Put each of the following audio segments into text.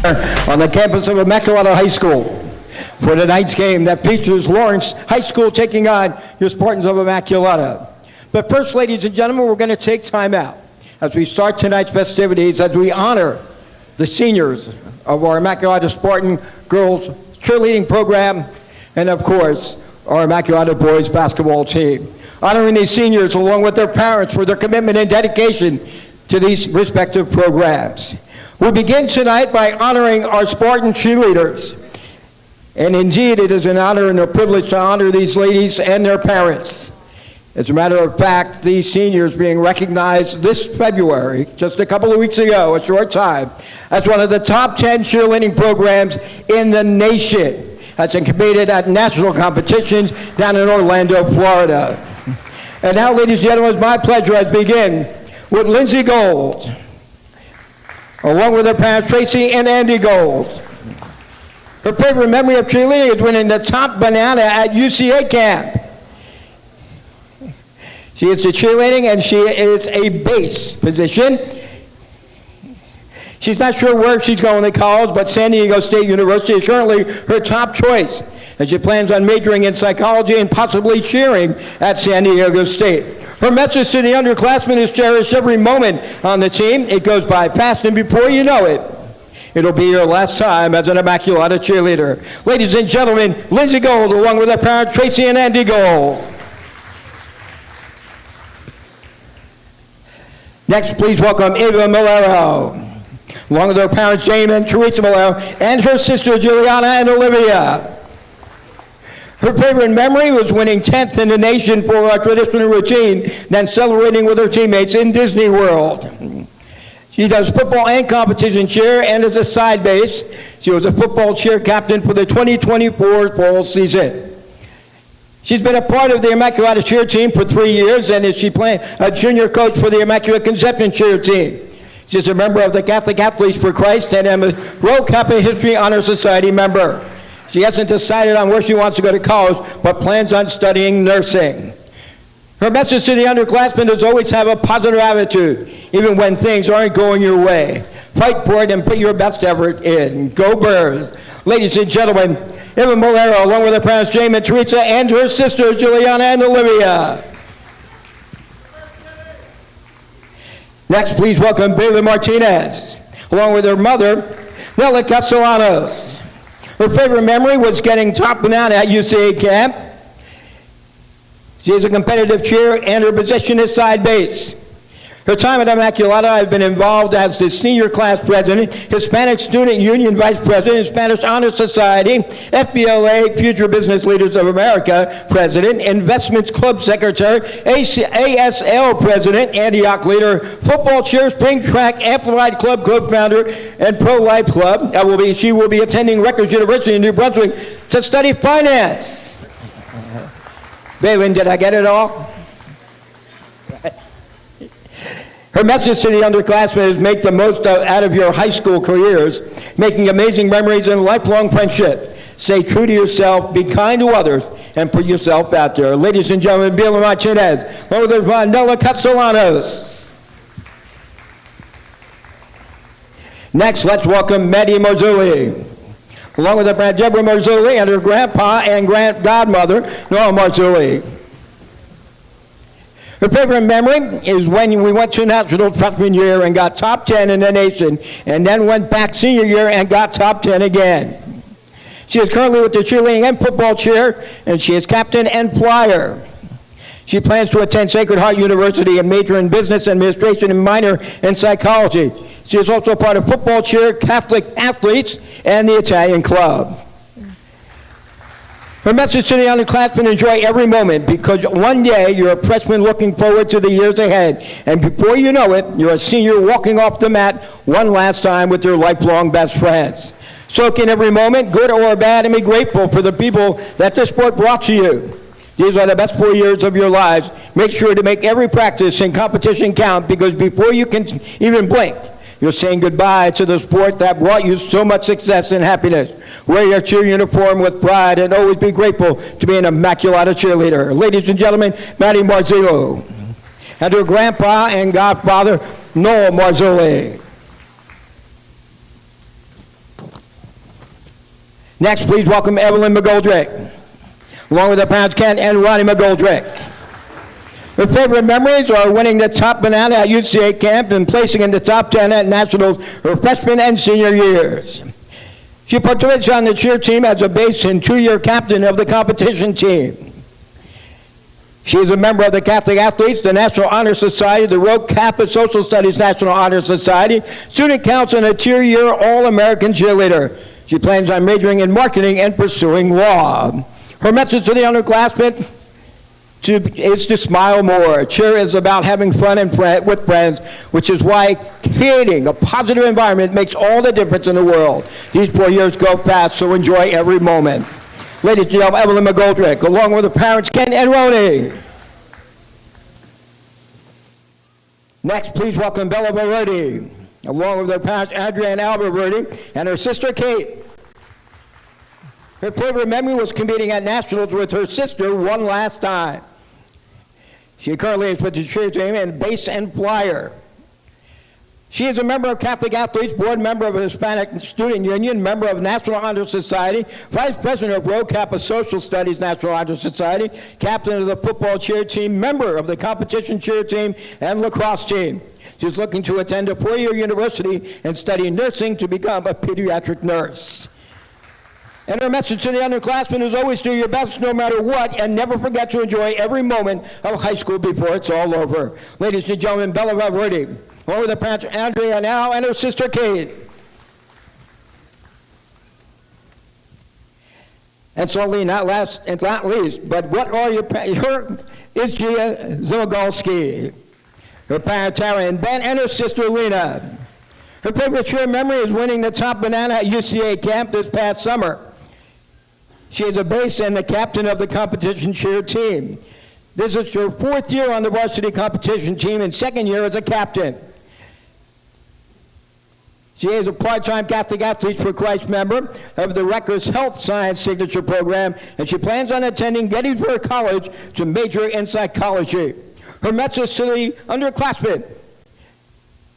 on the campus of Immaculata High School for tonight's game that features Lawrence High School taking on your Spartans of Immaculata. But first, ladies and gentlemen, we're going to take time out as we start tonight's festivities as we honor the seniors of our Immaculata Spartan girls cheerleading program and, of course, our Immaculata boys basketball team. Honoring these seniors along with their parents for their commitment and dedication to these respective programs. We begin tonight by honoring our Spartan cheerleaders. And indeed, it is an honor and a privilege to honor these ladies and their parents. As a matter of fact, these seniors being recognized this February, just a couple of weeks ago, a short time, as one of the top 10 cheerleading programs in the nation, as they competed at national competitions down in Orlando, Florida. And now, ladies and gentlemen, it's my pleasure to begin with Lindsay Gold, along with her parents, Tracy and Andy Gold. Her favorite memory of cheerleading is winning the top banana at UCA camp. She is the cheerleading, and she is a base position. She's not sure where she's going to college, but San Diego State University is currently her top choice, and she plans on majoring in psychology and possibly cheering at San Diego State. Her message to the underclassmen is cherish every moment on the team. It goes by fast, and before you know it, it'll be your last time as an Immaculata cheerleader. Ladies and gentlemen, Lindsay Gold, along with her parents, Tracy and Andy Gold. Next, please welcome Ava Malero, along with her parents, Jane and Teresa Malero, and her sister, Juliana and Olivia. Her favorite memory was winning 10th in the nation for our traditional routine, then celebrating with her teammates in Disney World. She does football and competition cheer and is a side base. She was a football cheer captain for the 2024 fall season. She's been a part of the Immaculata cheer team for 3 years, and is she playing a junior coach for the Immaculate Conception cheer team. She's a member of the Catholic Athletes for Christ and a Rho Kappa History Honor Society member. She hasn't decided on where she wants to go to college, but plans on studying nursing. Her message to the underclassmen is always have a positive attitude, even when things aren't going your way. Fight for it and put your best effort in. Go Birds. Ladies and gentlemen, Eva Molero, along with her parents, Jamie and Teresa, and her sister, Juliana and Olivia. Next, please welcome Bailey Martinez, along with her mother, Nella Castellanos. Her favorite memory was getting top banana at UCA camp. She is a competitive cheer, and her position is side base. Her time at Immaculata, I've been involved as the senior class president, Hispanic Student Union vice president, Spanish Honor Society, FBLA, Future Business Leaders of America president, Investments Club secretary, ASL president, Antioch leader, football cheer, spring track, Amplified Club co-founder, and Pro-Life Club. She will be attending Rutgers University in New Brunswick to study finance. Bailyn, did I get it all? Her message to the underclassmen is make the most out of your high school careers, making amazing memories and lifelong friendship. Stay true to yourself, be kind to others, and put yourself out there. Ladies and gentlemen, Bailey Martinez, along with Nella Castellanos. Next, let's welcome Maddie Marzulli, along with her brand Deborah Marzulli and her grandpa and godmother, Noah Marzulli. Her favorite memory is when we went to nationals freshman year and got top 10 in the nation, and then went back senior year and got top 10 again. She is currently with the cheerleading and football cheer, and she is captain and flyer. She plans to attend Sacred Heart University and major in business administration and minor in psychology. She is also part of football cheer, Catholic Athletes, and the Italian Club. Her message to the underclassmen, enjoy every moment, because one day you're a freshman looking forward to the years ahead, and before you know it, you're a senior walking off the mat one last time with your lifelong best friends. Soak in every moment, good or bad, and be grateful for the people that this sport brought to you. These are the best 4 years of your lives. Make sure to make every practice and competition count, because before you can even blink, you're saying goodbye to the sport that brought you so much success and happiness. Wear your cheer uniform with pride and always be grateful to be an Immaculata cheerleader. Ladies and gentlemen, Maddie Marzullo, and her grandpa and godfather, Noel Marzulli. Next, please welcome Evelyn McGoldrick, along with her parents Ken and Ronnie McGoldrick. Her favorite memories are winning the top banana at UCA camp and placing in the top 10 at nationals her freshman and senior years. She participates on the cheer team as a base and 2-year captain of the competition team. She is a member of the Catholic Athletes, the National Honor Society, the Rogue Kappa Social Studies National Honor Society, Student Council, and a tier-year All-American cheerleader. She plans on majoring in marketing and pursuing law. Her message to the underclassmen is to smile more. Cheer is about having fun and with friends, which is why creating a positive environment makes all the difference in the world. These 4 years go fast, so enjoy every moment. Ladies and gentlemen, Evelyn McGoldrick, along with her parents, Ken and Roni. Next, please welcome Bella Verdi, along with her parents, Andrea and Albert Verdi, and her sister, Kate. Her favorite memory was competing at nationals with her sister one last time. She currently is with the cheer team and bass and flyer. She is a member of Catholic Athletes, board member of the Hispanic Student Union, member of National Honor Society, vice president of Rogue Kappa Social Studies National Honor Society, captain of the football cheer team, member of the competition cheer team and lacrosse team. She's looking to attend a 4-year university and study nursing to become a pediatric nurse. And her message to the underclassmen is always do your best no matter what, and never forget to enjoy every moment of high school before it's all over. Ladies and gentlemen, Bella Valverde, along with her parents Andrea now and her sister Kate. And certainly not last and not least, but what are your parents? Her is Gia Zimagolski, her parents Tara and Ben, and her sister Lena. Her favorite cheer memory is winning the top banana at UCA camp this past summer. She is a base and the captain of the competition cheer team. This is her 4th year on the varsity competition team and 2nd year as a captain. She is a part-time Catholic Athletes for Christ member of the Rutgers Health Science Signature Program, and she plans on attending Gettysburg College to major in psychology. Her message to the underclassmen: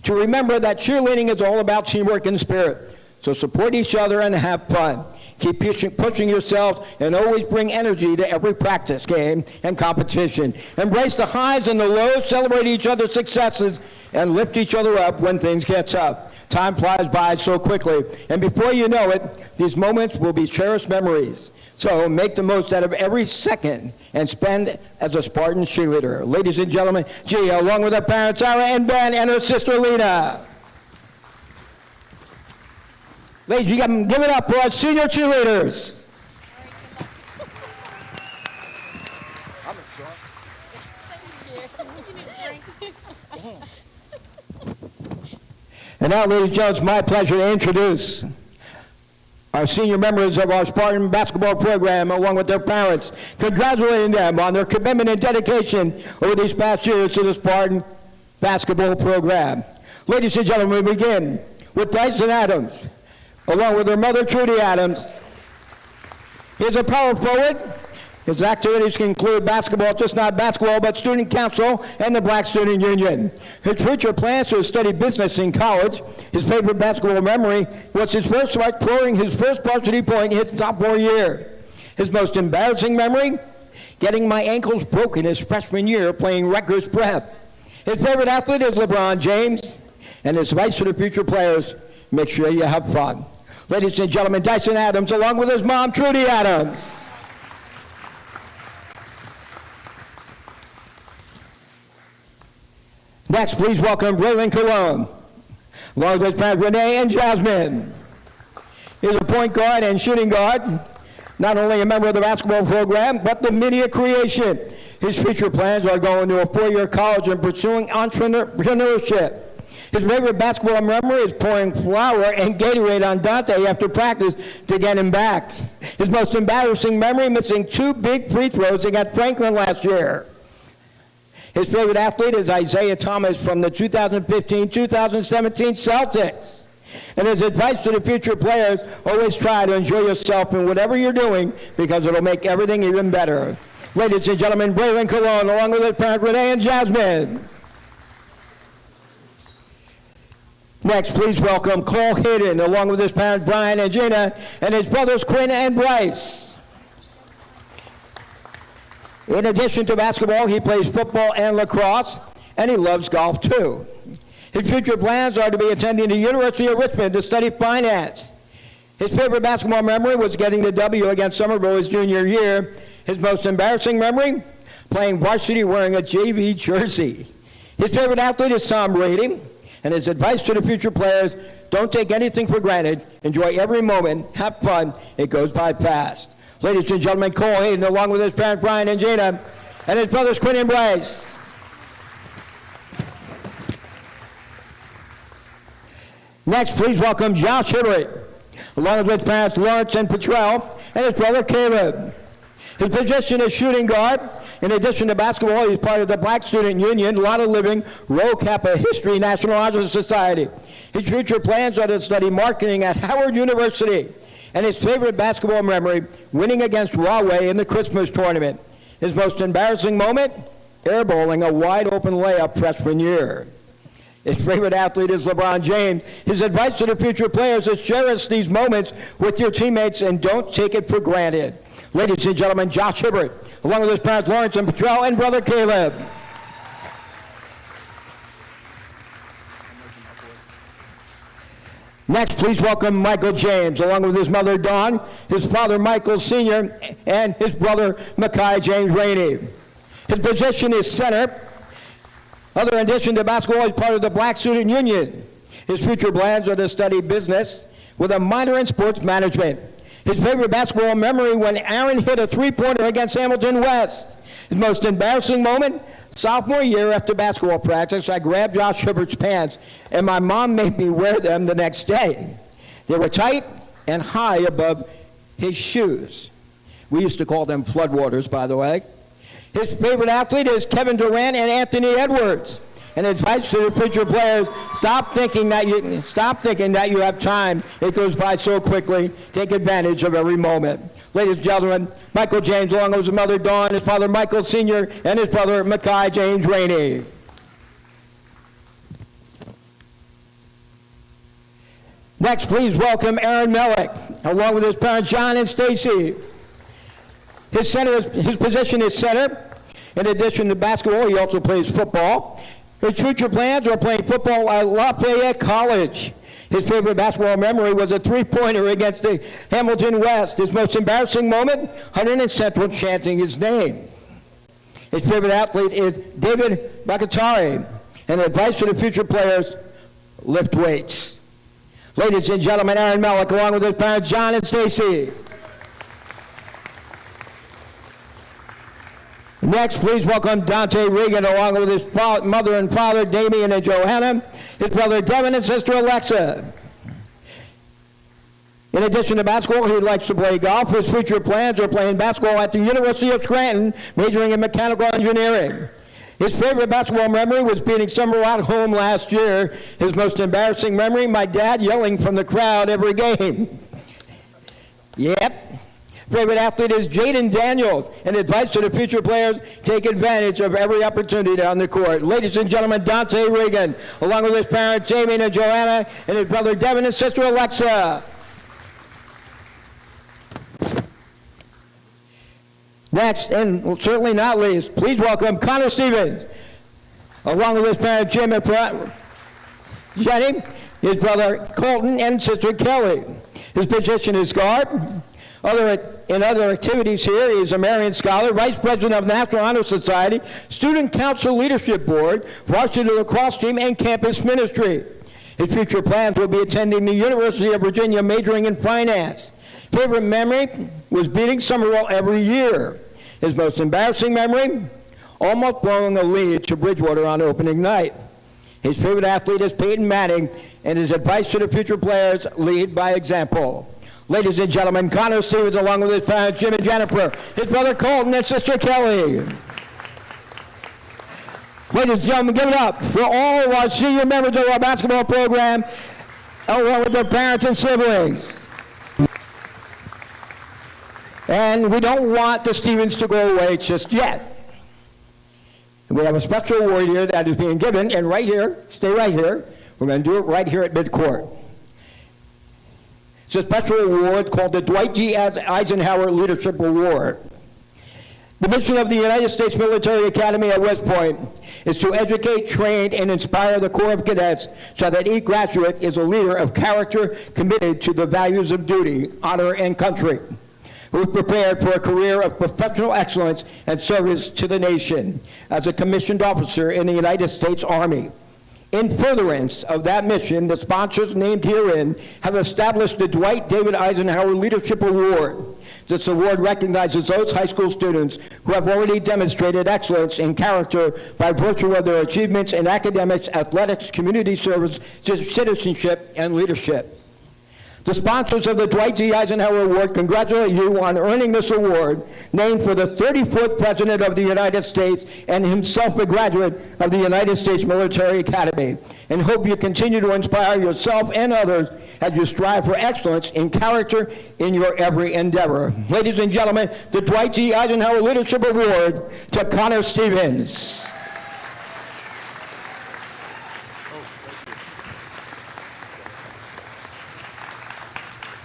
to remember that cheerleading is all about teamwork and spirit. So support each other and have fun. Keep pushing yourselves and always bring energy to every practice, game, and competition. Embrace the highs and the lows, celebrate each other's successes, and lift each other up when things get tough. Time flies by so quickly, and before you know it, these moments will be cherished memories. So make the most out of every second and spend as a Spartan cheerleader. Ladies and gentlemen, Gia, along with her parents, Sarah and Ben, and her sister, Lena. Ladies and gentlemen, give it up for our senior cheerleaders. And now, ladies and gentlemen, it's my pleasure to introduce our senior members of our Spartan basketball program, along with their parents, congratulating them on their commitment and dedication over these past years to the Spartan basketball program. Ladies and gentlemen, we begin with Dyson Adams, along with her mother, Trudy Adams. He's a power forward. His activities can include basketball, just not basketball, but student council and the Black Student Union. His future plans to study business in college. His favorite basketball memory was his first start scoring his first varsity point in his sophomore year. His most embarrassing memory? Getting my ankles broken his freshman year playing Rutgers Prep. His favorite athlete is LeBron James. And his advice to the future players: make sure you have fun. Ladies and gentlemen, Dyson Adams, along with his mom, Trudy Adams. Next, please welcome Braylon Colon, along with his parents, Renee and Jasmine. He's a point guard and shooting guard, not only a member of the basketball program, but the media creation. His future plans are going to a 4-year college and pursuing entrepreneurship. His favorite basketball memory is pouring flour and Gatorade on Dante after practice to get him back. His most embarrassing memory: missing 2 big free throws against Franklin last year. His favorite athlete is Isaiah Thomas from the 2015-2017 Celtics. And his advice to the future players: always try to enjoy yourself in whatever you're doing, because it'll make everything even better. Ladies and gentlemen, Braylon Colon, along with his parents, Renee and Jasmine. Next, please welcome Cole Hayden, along with his parents Brian and Gina, and his brothers Quinn and Bryce. In addition to basketball, he plays football and lacrosse, and he loves golf too. His future plans are to be attending the University of Richmond to study finance. His favorite basketball memory was getting the W against Somerville his junior year. His most embarrassing memory? Playing varsity wearing a JV jersey. His favorite athlete is Tom Brady, and his advice to the future players, don't take anything for granted. Enjoy every moment. Have fun. It goes by fast. Ladies and gentlemen, Cole Hayden, along with his parents Brian and Gina, and his brothers Quinn and Bryce. Next, please welcome Josh Schmidt, along with his parents Lawrence and Petrell, and his brother Caleb. His position is shooting guard. In addition to basketball, he's part of the Black Student Union, Lotta Living, Rho Kappa History, National Honor Society. His future plans are to study marketing at Howard University. And his favorite basketball memory, winning against Rahway in the Christmas tournament. His most embarrassing moment, airbowling a wide-open layup freshman year. His favorite athlete is LeBron James. His advice to the future players is cherish these moments with your teammates and don't take it for granted. Ladies and gentlemen, Josh Hibbert, along with his parents Lawrence and Petrell and brother Caleb. Next, please welcome Michael James, along with his mother Dawn, his father Michael Sr., and his brother Mackay James Rainey. His position is center. In addition to basketball, he's part of the Black Student Union. His future plans are to study business with a minor in sports management. His favorite basketball memory when Aaron hit a three-pointer against Hamilton West. His most embarrassing moment, sophomore year after basketball practice, I grabbed Josh Hibbert's pants, and my mom made me wear them the next day. They were tight and high above his shoes. We used to call them floodwaters, by the way. His favorite athlete is Kevin Durant and Anthony Edwards. And advice to the future players, stop thinking that you have time. It goes by so quickly. Take advantage of every moment. Ladies and gentlemen, Michael James, along with his mother Dawn, his father Michael Sr., and his brother Mackay James Rainey. Next, please welcome Aaron Mellick, along with his parents John and Stacy. His position is center. In addition to basketball, he also plays football. His future plans are playing football at Lafayette College. His favorite basketball memory was a three-pointer against the Hamilton West. His most embarrassing moment, Hunter and Central chanting his name. His favorite athlete is David Bakatari. And advice to the future players, lift weights. Ladies and gentlemen, Aaron Mellick, along with his parents John and Stacy. Next, please welcome Dante Regan, along with his mother and father, Damien and Johanna, his brother Devin and sister Alexa. In addition to basketball, he likes to play golf. His future plans are playing basketball at the University of Scranton, majoring in mechanical engineering. His favorite basketball memory was beating Somerville at home last year. His most embarrassing memory, my dad yelling from the crowd every game. Yep. Favorite athlete is Jaden Daniels, and advice to the future players, take advantage of every opportunity on the court. Ladies and gentlemen, Dante Regan, along with his parents, Jamie and Joanna, and his brother Devin and sister Alexa. Next, and certainly not least, please welcome Connor Stevens, along with his parents, Jim and Jenny, his brother Colton, and sister Kelly. His position is guard. In other activities here, he is a Marion Scholar, Vice President of the National Honor Society, Student Council Leadership Board, varsity lacrosse team, and campus ministry. His future plans will be attending the University of Virginia, majoring in finance. Favorite memory was beating Somerville every year. His most embarrassing memory, almost blowing a lead to Bridgewater on opening night. His favorite athlete is Peyton Manning, and his advice to the future players, lead by example. Ladies and gentlemen, Connor Stevens, along with his parents, Jim and Jennifer, his brother Colton, and sister Kelly. Ladies and gentlemen, give it up for all of our senior members of our basketball program, along with their parents and siblings. And we don't want the Stevens to go away just yet. We have a special award here that is being given, and right here, stay right here. We're going to do it right here at midcourt. It's a special award called the Dwight D. Eisenhower Leadership Award. The mission of the United States Military Academy at West Point is to educate, train, and inspire the Corps of Cadets so that each graduate is a leader of character committed to the values of duty, honor, and country, who is prepared for a career of professional excellence and service to the nation as a commissioned officer in the United States Army. In furtherance of that mission, the sponsors named herein have established the Dwight David Eisenhower Leadership Award. This award recognizes those high school students who have already demonstrated excellence in character by virtue of their achievements in academics, athletics, community service, citizenship, and leadership. The sponsors of the Dwight D. Eisenhower Award congratulate you on earning this award, named for the 34th President of the United States and himself a graduate of the United States Military Academy, and hope you continue to inspire yourself and others as you strive for excellence in character in your every endeavor. Ladies and gentlemen, the Dwight D. Eisenhower Leadership Award to Connor Stevens.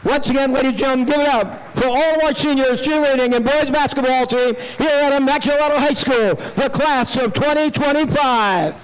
Once again, ladies and gentlemen, give it up for all of our seniors, cheerleading, and boys basketball team here at Immaculata High School, the class of 2025.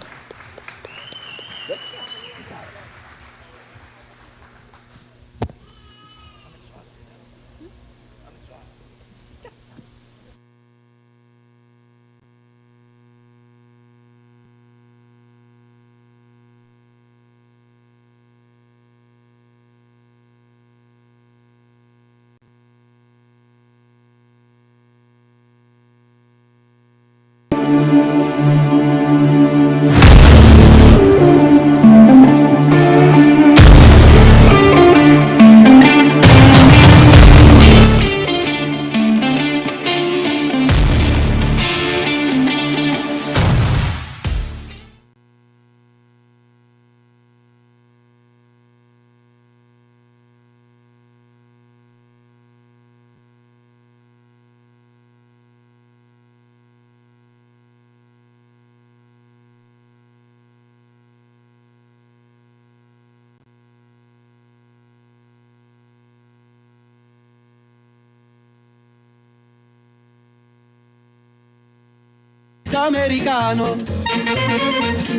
Americano,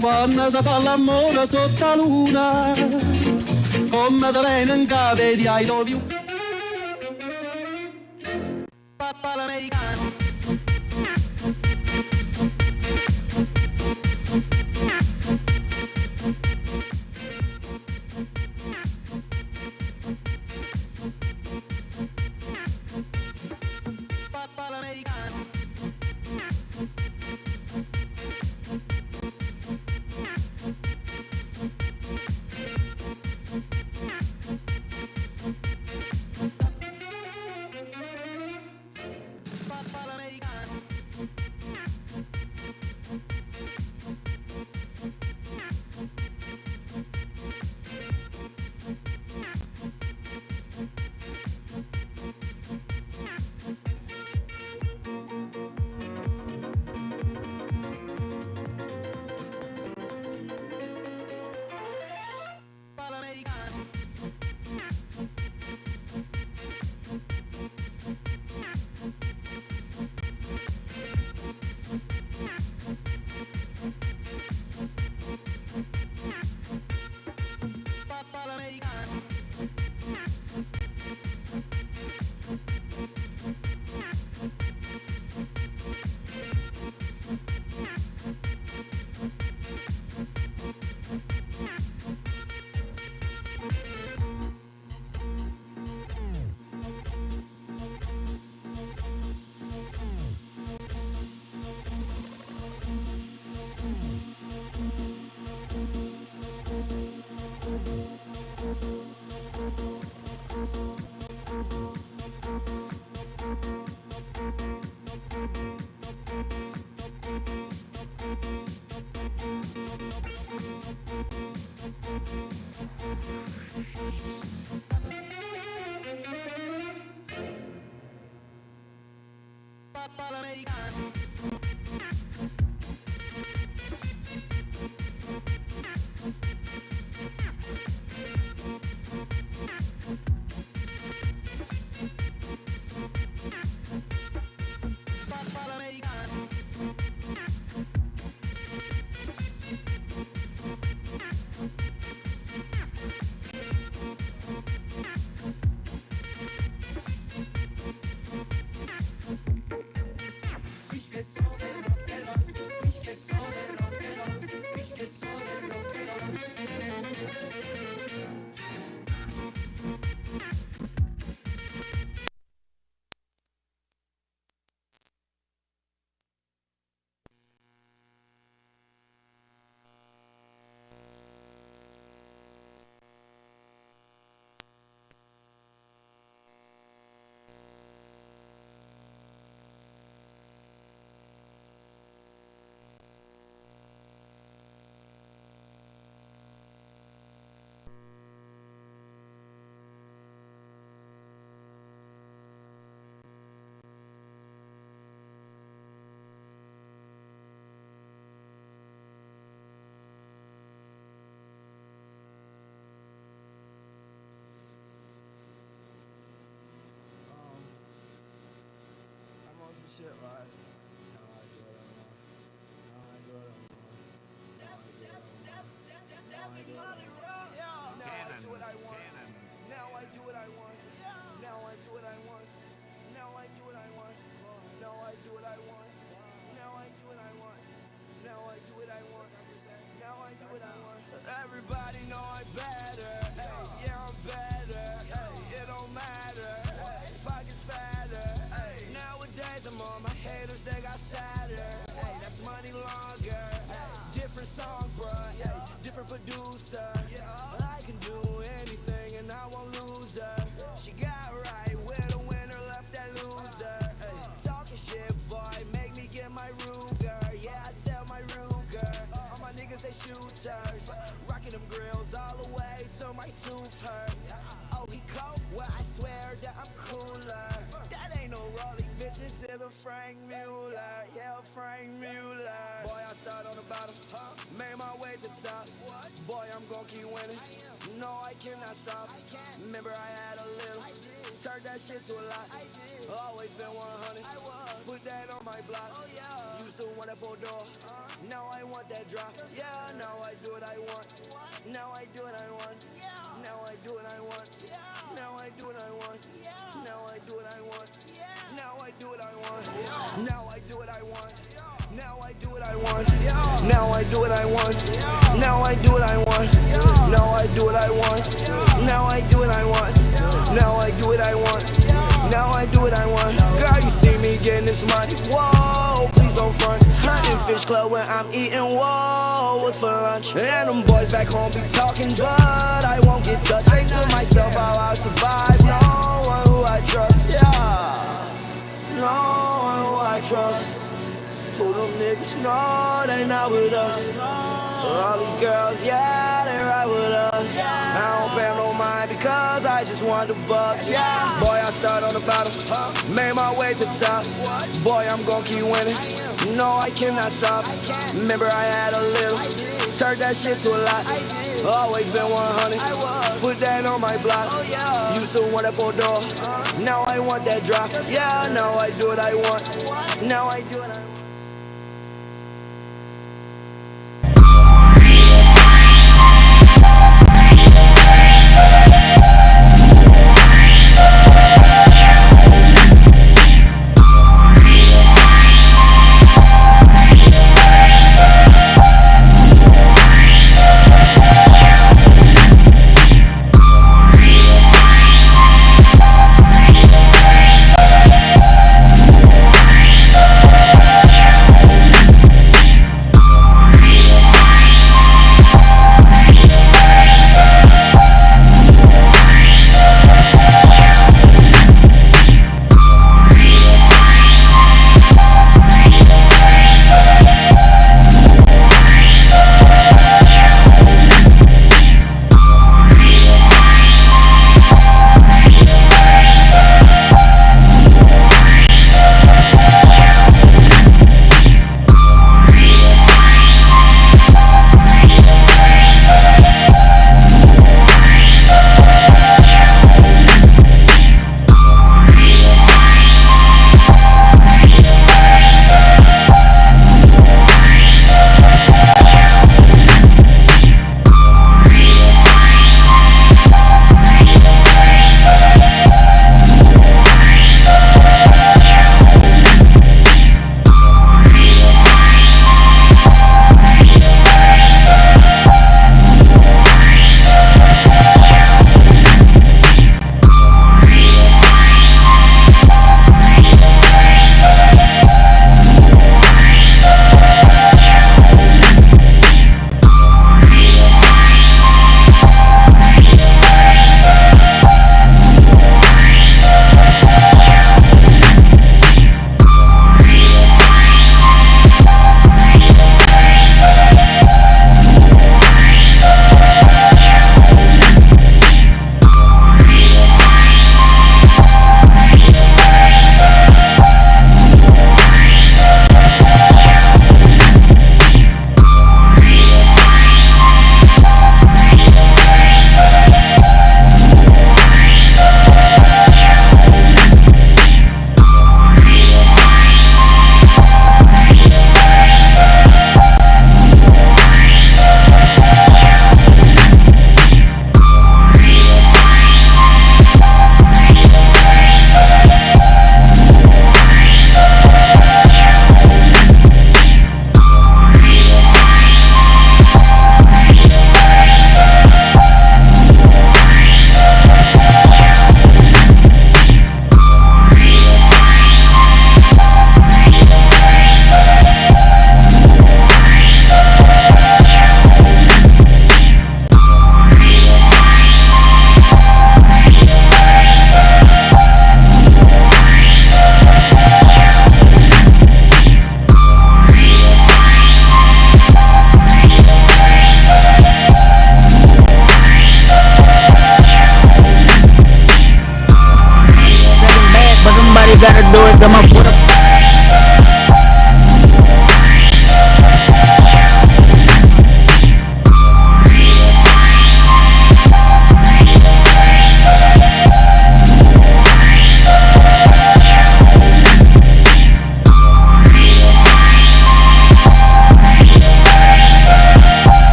quando si fa l'amore sotto la luna, come da venen cave di I love you. Papà l'americano. Papà l'americano. shit right. Now I do what I want. Now I do what I want. Now I do what I want. Now I do what I want. Now I do what I want. Now I do what I want. Now I do what I want. Now I do what I want. Everybody know I'm better. Hey, yeah, I'm better. Hey, it don't matter. Hey, pockets fatter. Hey, nowadays I'm on my haters, they got sadder. Hey, that's money longer. Hey, different song, bruh. Hey, different producer. I can do anything and I won't lose her. She got right with a winner, left that loser. Hey, talking shit, boy, make me get my Ruger. Yeah, I sell my Ruger. All my niggas, they shooters. Rocking them grills all the way till my tooth hurt. Oh, he cold? Well, I swear that I'm cooler. That ain't no rolling, bitch, this is a Frank Mueller. Yeah, Frank Mueller. Boy, I start on the bottom, made my way to the top. Boy, I'm gon' keep winning. No, I cannot stop. Remember, I had a little, turned that shit to a lot. Always been 100, put that on my block. Used to want that 4-door, now I want that drop. Yeah, now I do what I want. Now I do what I want. Now I do what I want. Now I do what I want. Now I do what I want. Now I do what I want. Now I do what I want. Now I do what I want. Now I do what I want. Now I do what I want. Now I do what I want. Now I do what I want. Now I do what I want. Now I do what I want. Girl, you see me getting this money. Whoa, please don't front. Hunting fish club when I'm eating. Whoa, what's for lunch? And them boys back home be talking, but I won't get touched. Say to myself how I'll survive. No one who I trust. Yeah, no one who I trust. Who them niggas know they not with us. All these girls, yeah, they ride with us. I don't pay no mind because I just want the bucks. Yeah, boy, I start on the bottom, made my way to the top. Boy, I'm gon' keep winning. No, I cannot stop. Remember, I had a little, turned that shit to a lot. Always been 100, put that on my block. Used to want that 4-door, now I want that drop. Yeah, now I do what I want. Now I do what I want.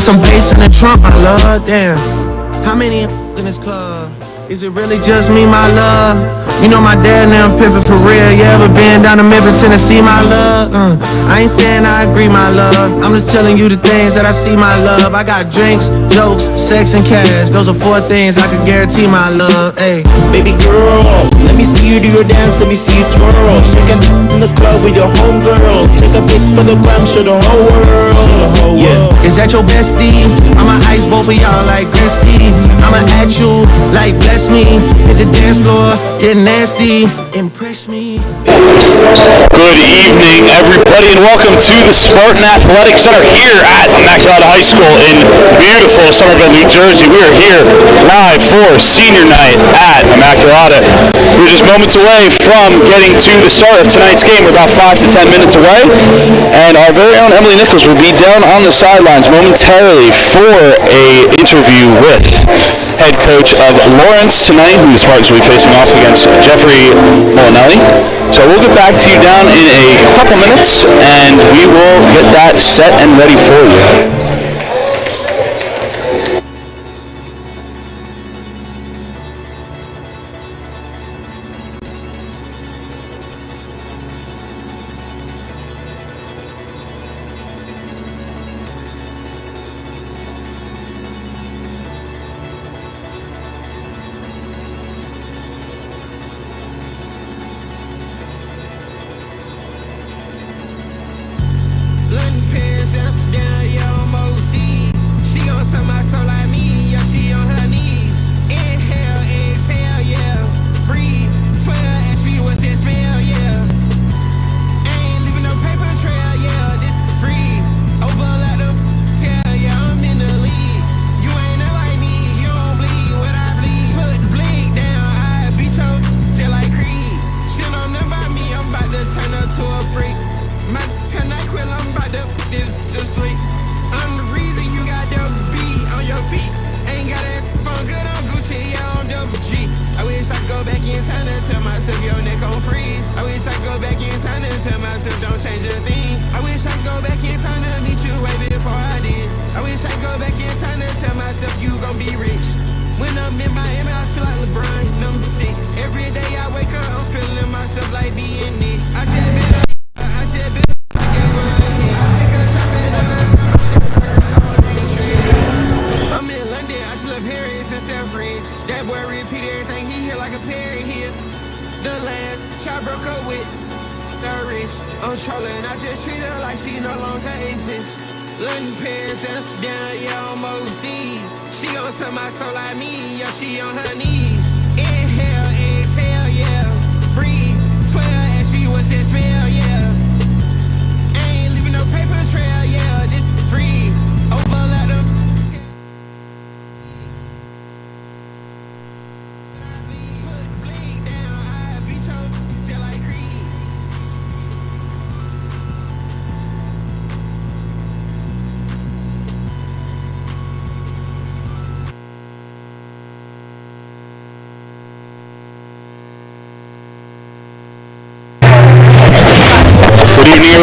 got some bass in the trunk, my love, damn. How many in this club? Is it really just me, my love? You know my dad now pimpin' for real. You ever been down to Memphis, Tennessee, my love? I ain't saying I agree, my love. I'm just telling you the things that I see, my love. I got drinks, jokes, sex, and cash. Those are 4 things I can guarantee, my love. Hey, baby girl, let me see you do your dance, let me see you twirl. Shake it in the club with your homegirls. Take a pic for the gram, show the whole world. Yeah. Is that your bestie? I'ma ice both of y'all like Gretzky. I'ma at you like bless me. Hit the dance floor, get nasty, impress me. Good evening, everybody, and welcome to the Spartan Athletic Center here at Immaculata High School in beautiful Somerville, New Jersey. We are here live for senior night at Immaculata. We're just moments away from getting to the start of tonight's game. We're about 5 to 10 minutes away, and our very own Emily Nichols will be down on the sidelines momentarily for a interview with head coach of Lawrence tonight, who the Spartans will be facing off against Jeffrey Molinelli. So we'll get back to you down in a couple minutes, and we will get that set and ready for you.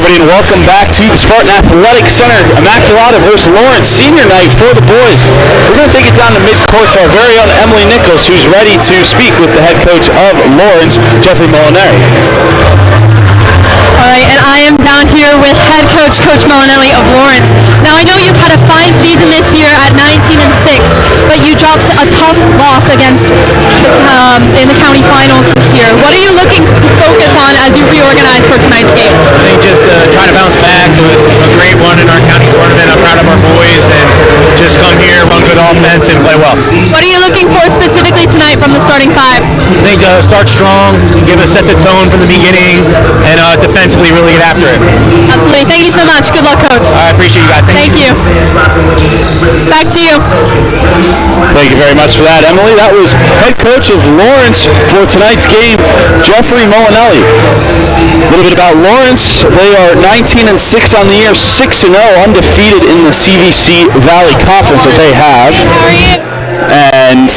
And welcome back to the Spartan Athletic Center. Immaculata versus Lawrence, senior night for the boys. We're going to take it down to mid-court to our very own Emily Nichols, who's ready to speak with the head coach of Lawrence, Jeffrey Molinelli. All right, and I am down here with head coach, Coach Molinelli of Lawrence. Now, I know you've had a fine season this year at 19-6, but you dropped a tough loss against in the county finals this year. What are you looking to focus on as you reorganize for tonight's game? I think just trying to bounce back, do a great one in our county tournament. I'm proud of our boys and just come here, run good offense, and play well. What are you looking for specifically tonight from the starting five? I think start strong, set the tone from the beginning, and defensively really get after it. Absolutely. Thank you so much. Good luck, Coach. I appreciate you guys. Thank you. Back to you. Thank you very much for that, Emily. That was head coach of Lawrence for tonight's game, Jeffrey Molinelli. A little bit about Lawrence. They are 19-6 on the year, 6-0, undefeated in the CVC Valley Conference that they have. How are you? and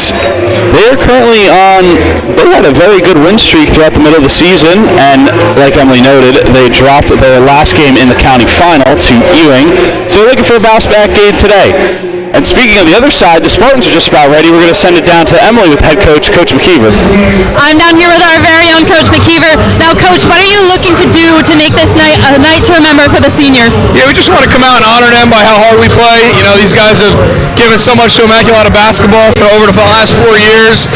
they're currently they had a very good win streak throughout the middle of the season, and like Emily noted, they dropped their last game in the county final to Ewing, so they're looking for a bounce back game today. And speaking of the other side, the Spartans are just about ready. We're going to send it down to Emily with head coach, Coach McKeever. I'm down here with our very own Coach McKeever. Now, Coach, what are you looking to do to make this night a night to remember for the seniors? Yeah, we just want to come out and honor them by how hard we play. You know, these guys have given so much to Immaculata Basketball for over the last 4 years.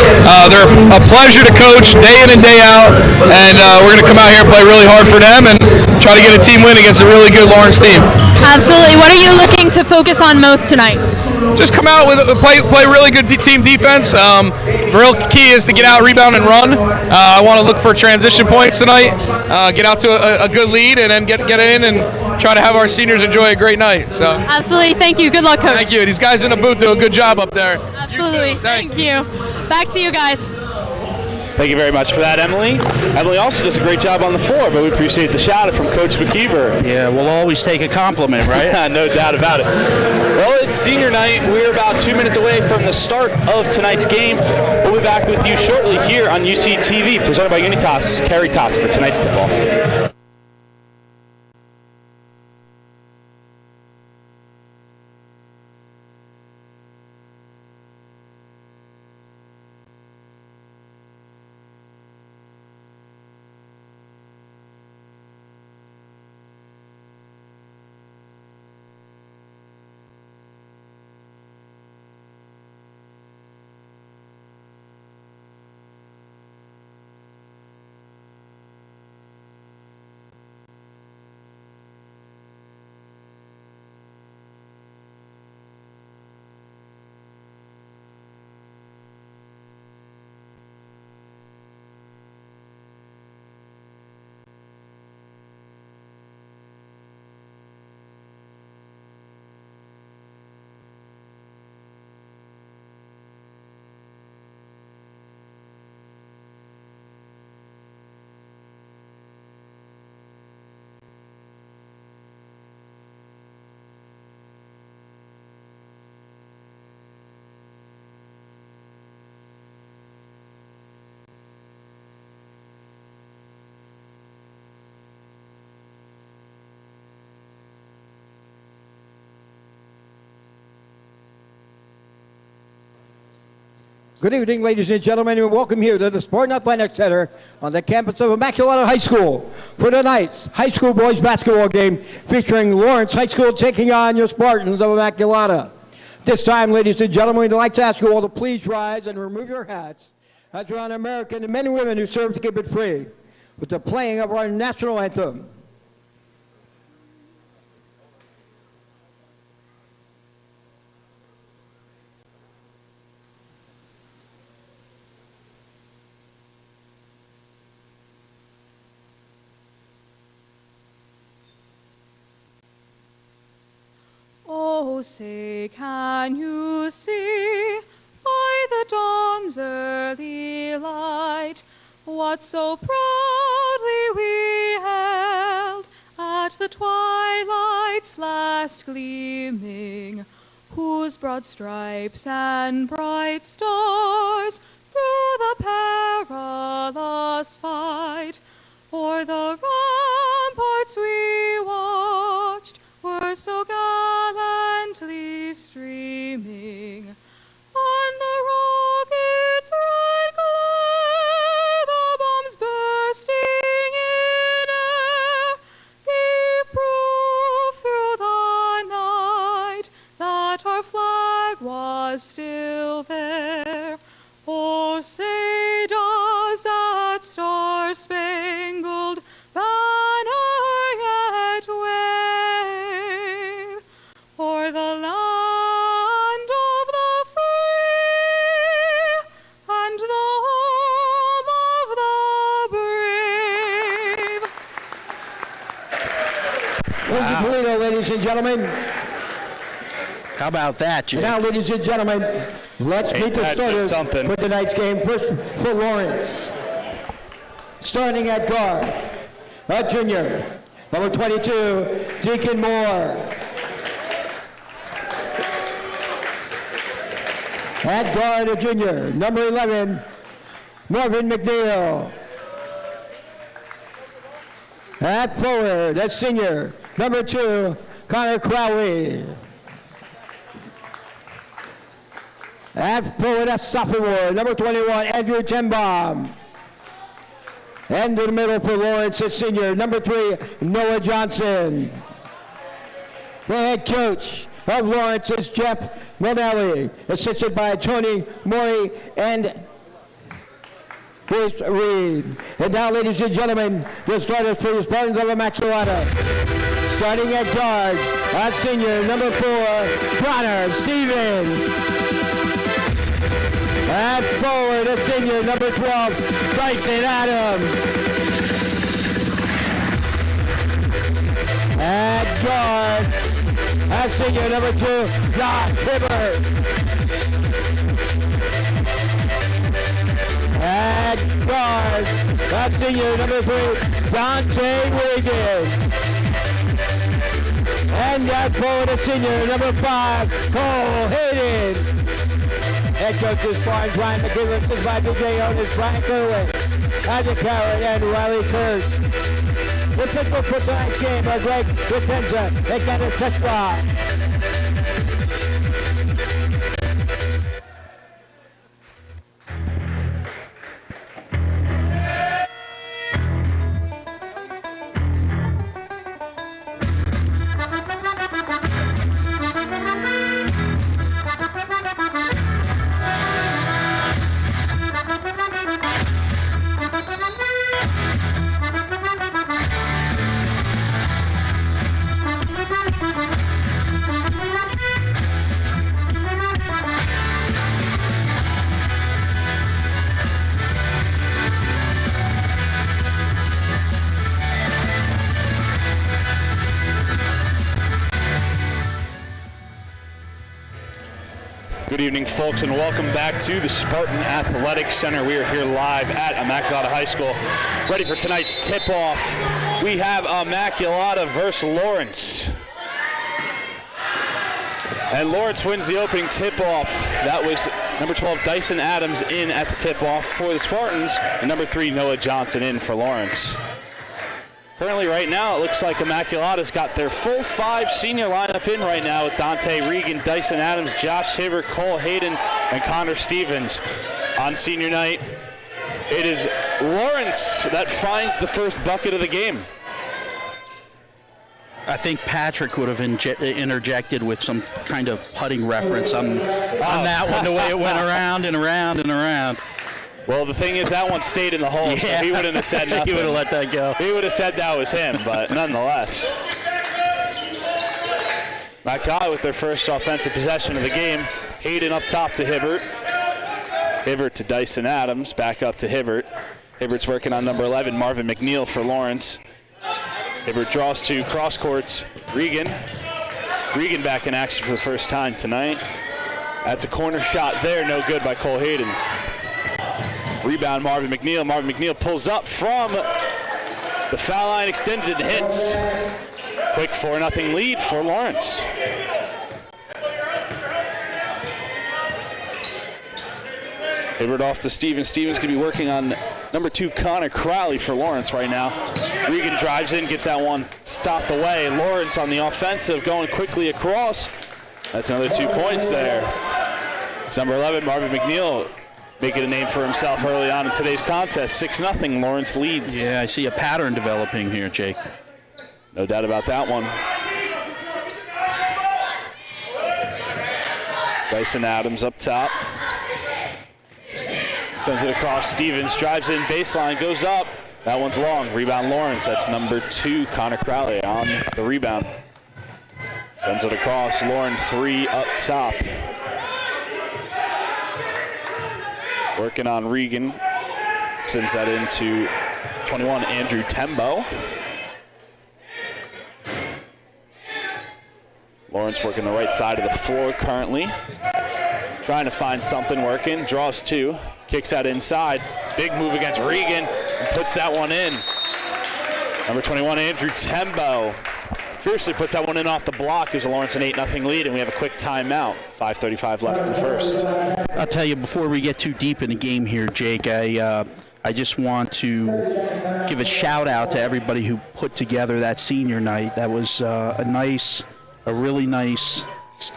They're a pleasure to coach day in and day out, and we're going to come out here and play really hard for them and try to get a team win against a really good Lawrence team. Absolutely. What are you looking to focus on most tonight? Just come out with play really good team defense. The real key is to get out, rebound, and run. I want to look for transition points tonight. Get out to a good lead, and then get in and try to have our seniors enjoy a great night. So absolutely, thank you. Good luck, Coach. Thank you. These guys in the booth do a good job up there. Absolutely, thank you. Back to you guys. Thank you very much for that, Emily. Emily also does a great job on the floor, but we appreciate the shout out from Coach McKeever. Yeah, we'll always take a compliment, right? No doubt about it. Well, it's senior night. We're about 2 minutes away from the start of tonight's game. We'll be back with you shortly here on UC TV, presented by Unitas, Caritas for tonight's tip-off. Good evening, ladies and gentlemen, and welcome here to the Sport and Athletic Center on the campus of Immaculata High School for tonight's high school boys basketball game featuring Lawrence High School taking on your Spartans of Immaculata. This time, ladies and gentlemen, we'd like to ask you all to please rise and remove your hats as we honor American the men and women who serve to keep it free with the playing of our national anthem. Oh, say, can you see by the dawn's early light what so proudly we held at the twilight's last gleaming, whose broad stripes and bright stars through the perilous fight o'er the ramparts we watched were so gallantly streaming, and the rocket's red glare, the bombs bursting in air, gave proof through the night that our flag was still there. Oh, say does that star-spangled banner yet wave o'er the land of the free and the home of the brave? Wow. Polito, ladies and gentlemen. How about that, Jake? Now, ladies and gentlemen, let's meet the starters for tonight's game. First for Lawrence. Starting at guard, a junior, number 22, Deacon Moore. At guard, a junior, number 11, Marvin McNeil. At forward, a senior, number 2, Connor Crowley. At forward, a sophomore, number 21, Andrew Tenbaum. And in the middle for Lawrence, a senior, number 3, Noah Johnson. The head coach of Lawrence is Jeff Monelli, assisted by Tony Mori and Chris Reed. And now, ladies and gentlemen, the starters for the Spartans of Immaculata. Starting at guard, our senior, number 4, Connor Stevens. At forward, a senior, number 12, Dyson Adams. At guard, a senior, number 2, Josh Hibbert. At guard, a senior, number 3, Dante Wiggins. And at forward, a senior, number 5, Cole Hayden. Head coaches Barnes, Ryan McGill, assisted by DJ Otis, Brian Kerwin, Isaac Howard, and Riley Kurtz. The official for tonight's game are Greg Vicenza and Dennis Tesla. Good evening, folks, and welcome back to the Spartan Athletic Center. We are here live at Immaculata High School, ready for tonight's tip-off. We have Immaculata versus Lawrence. And Lawrence wins the opening tip-off. That was number 12, Dyson Adams, in at the tip-off for the Spartans, and number 3, Noah Johnson, in for Lawrence. Currently, right now, it looks like Immaculata's got their full 5 senior lineup in right now with Dante Regan, Dyson Adams, Josh Hibbert, Cole Hayden, and Connor Stevens. On senior night, it is Lawrence that finds the first bucket of the game. I think Patrick would have interjected with some kind of putting reference on that one, the way it went around and around and around. Well, the thing is, that one stayed in the hole, yeah. So he wouldn't have said nothing. He would have let that go. He would have said that was him, but nonetheless. Immaculata with their first offensive possession of the game. Hayden up top to Hibbert. Hibbert to Dyson Adams, back up to Hibbert. Hibbert's working on number 11, Marvin McNeil for Lawrence. Hibbert draws to cross courts, Regan. Regan back in action for the first time tonight. That's a corner shot there, no good by Cole Hayden. Rebound, Marvin McNeil. Marvin McNeil pulls up from the foul line, extended and hits. Quick 4-0 lead for Lawrence. Hibbert off to Stevens. Stevens going to be working on number 2, Connor Crowley for Lawrence right now. Regan drives in, gets that one stopped away. Lawrence on the offensive, going quickly across. That's another 2 points there. It's number 11, Marvin McNeil, making a name for himself early on in today's contest. 6-0, Lawrence leads. Yeah, I see a pattern developing here, Jake. No doubt about that one. Dyson Adams up top. Sends it across, Stevens drives in, baseline, goes up. That one's long, rebound Lawrence. That's number 2, Connor Crowley on the rebound. Sends it across, Lauren 3 up top. Working on Regan. Sends that into 21, Andrew Tembo. Lawrence working the right side of the floor currently. Trying to find something working. Draws 2. Kicks that inside. Big move against Regan. And puts that one in. Number 21, Andrew Tembo. Fiercely puts that one in off the block. Gives Lawrence an 8-0 lead, and we have a quick timeout. 5:35 left in the first. I'll tell you, before we get too deep in the game here, Jake, I just want to give a shout out to everybody who put together that senior night. That was a really nice,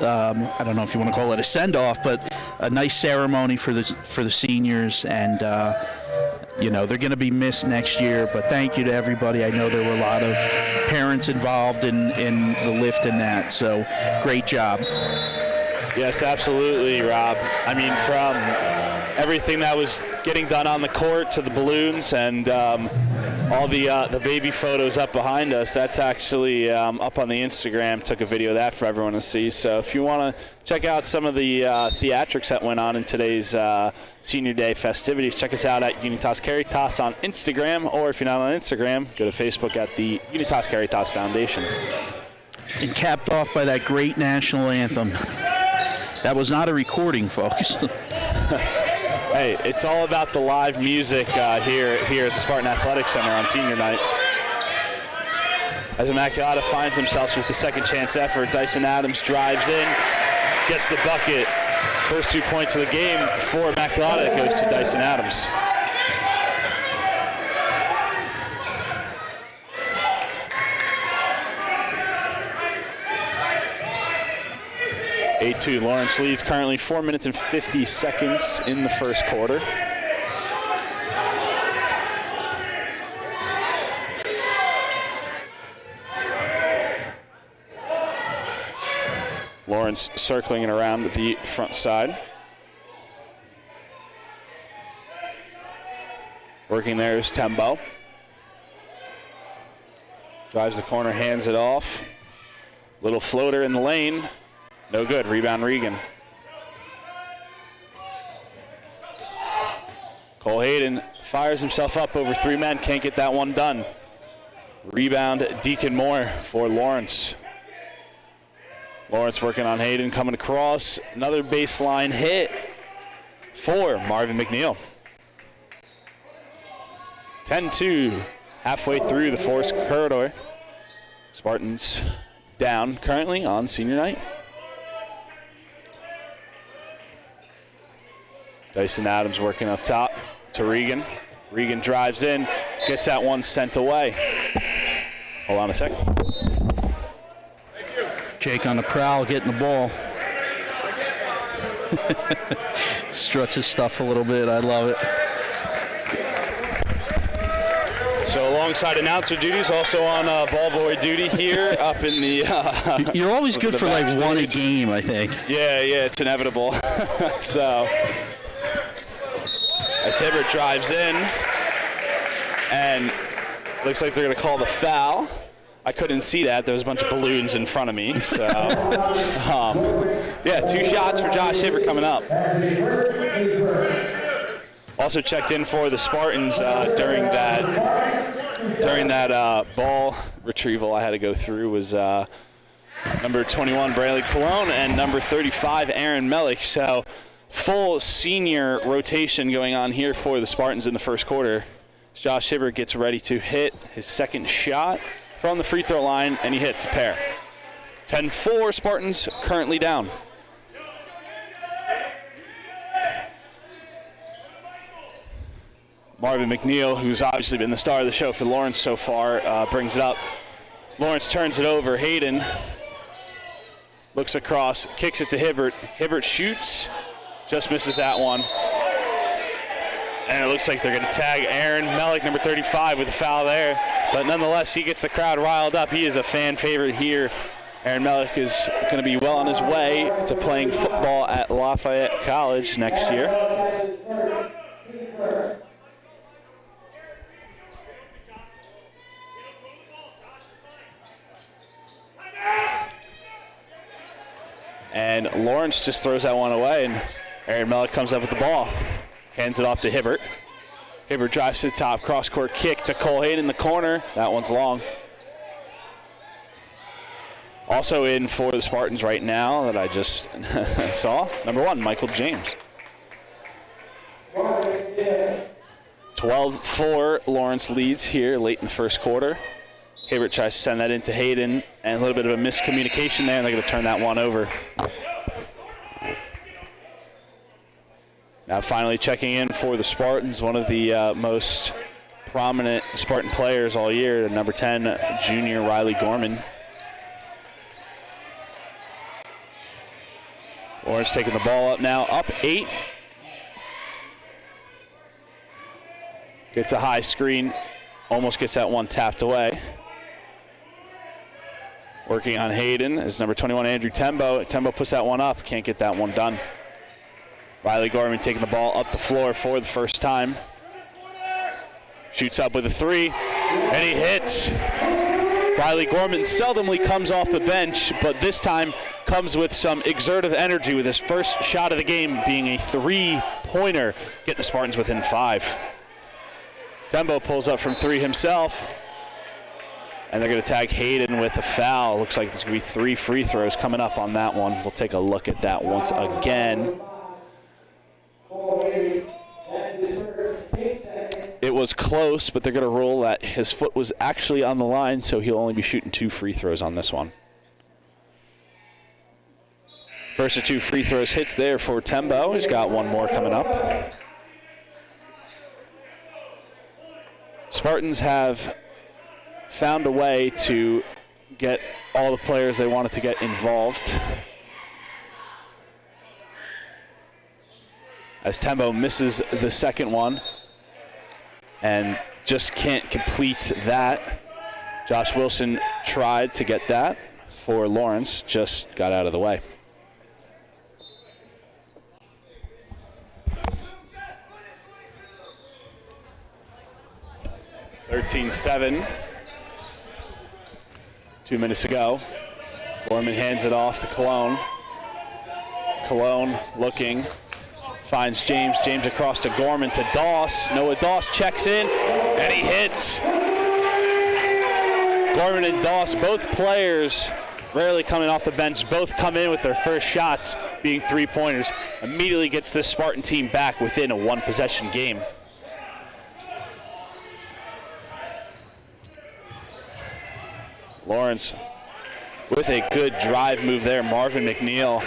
I don't know if you want to call it a send-off, but a nice ceremony for the seniors, and they're going to be missed next year. But thank you to everybody. I know there were a lot of parents involved in the lift and that, so great job. Yes, absolutely, Rob. I mean, from everything that was getting done on the court to the balloons and all the baby photos up behind us, that's actually up on the Instagram. Took a video of that for everyone to see. So if you want to check out some of the theatrics that went on in today's Senior Day festivities, check us out at Unitas Caritas on Instagram, or if you're not on Instagram, go to Facebook at the Unitas Caritas Foundation. And capped off by that great national anthem. That was not a recording, folks. Hey, it's all about the live music here at the Spartan Athletics Center on senior night. As Immaculata finds themselves with the second chance effort, Dyson Adams drives in, gets the bucket. First 2 points of the game for Immaculata goes to Dyson Adams. Lawrence leads currently 4 minutes and 50 seconds in the first quarter. Lawrence circling it around the front side. Working there is Tembo. Drives the corner, hands it off. Little floater in the lane. No good. Rebound Regan. Cole Hayden fires himself up over three men. Can't get that one done. Rebound Deacon Moore for Lawrence. Lawrence working on Hayden, coming across. Another baseline hit for Marvin McNeil. 10-2, halfway through the fourth corridor. Spartans down currently on senior night. Dyson Adams working up top to Regan. Regan drives in, gets that one sent away. Hold on a second. Jake on the prowl, getting the ball. Struts his stuff a little bit. I love it. So alongside announcer duties, also on ball boy duty here up in the... You're always good for like one a game, I think. Yeah, it's inevitable. So as Hibbert drives in, and looks like they're going to call the foul. I couldn't see that. There was a bunch of balloons in front of me. So, yeah, 2 shots for Josh Hibbert coming up. Also checked in for the Spartans during that ball retrieval I had to go through was number 21, Bradley Colon, and number 35, Aaron Mellick. So full senior rotation going on here for the Spartans in the first quarter. Josh Hibbert gets ready to hit his second shot from the free throw line, and he hits a pair. 10-4, Spartans currently down. Marvin McNeil, who's obviously been the star of the show for Lawrence so far, brings it up. Lawrence turns it over. Hayden looks across, kicks it to Hibbert. Hibbert shoots, just misses that one. And it looks like they're going to tag Aaron Mellick, number 35, with a foul there. But nonetheless, he gets the crowd riled up. He is a fan favorite here. Aaron Mellick is going to be well on his way to playing football at Lafayette College next year. And Lawrence just throws that one away, and Aaron Mellick comes up with the ball. Hands it off to Hibbert. Hibbert drives to the top, cross-court kick to Cole Hayden in the corner. That one's long. Also in for the Spartans right now that I just saw, number 1, Michael James. 12-4, Lawrence leads here late in the first quarter. Hibbert tries to send that into Hayden, and a little bit of a miscommunication there, and they're going to turn that one over. Now finally checking in for the Spartans, one of the most prominent Spartan players all year, number 10, junior Riley Gorman. Lawrence taking the ball up now, up 8. Gets a high screen, almost gets that one tapped away. Working on Hayden is number 21, Andrew Tembo. Tembo puts that one up, can't get that one done. Riley Gorman taking the ball up the floor for the first time. Shoots up with a 3, and he hits. Riley Gorman seldomly comes off the bench, but this time comes with some exertive energy with his first shot of the game being a 3-pointer, getting the Spartans within 5. Tembo pulls up from 3 himself, and they're going to tag Hayden with a foul. Looks like there's going to be 3 free throws coming up on that one. We'll take a look at that once again. It was close, but they're going to rule that his foot was actually on the line, so he'll only be shooting 2 free throws on this one. First of 2 free throws hits there for Tembo. He's got one more coming up. Spartans have found a way to get all the players they wanted to get involved. As Tembo misses the second one and just can't complete that. Josh Wilson tried to get that for Lawrence, just got out of the way. (13-7). 2 minutes ago. Gorman hands it off to Cologne. Cologne looking, finds James. James across to Gorman to Doss. Noah Doss checks in, and he hits. Gorman and Doss, both players rarely coming off the bench, both come in with their first shots being 3-pointers. Immediately gets this Spartan team back within a 1-possession game. Lawrence with a good drive move there. Marvin McNeil.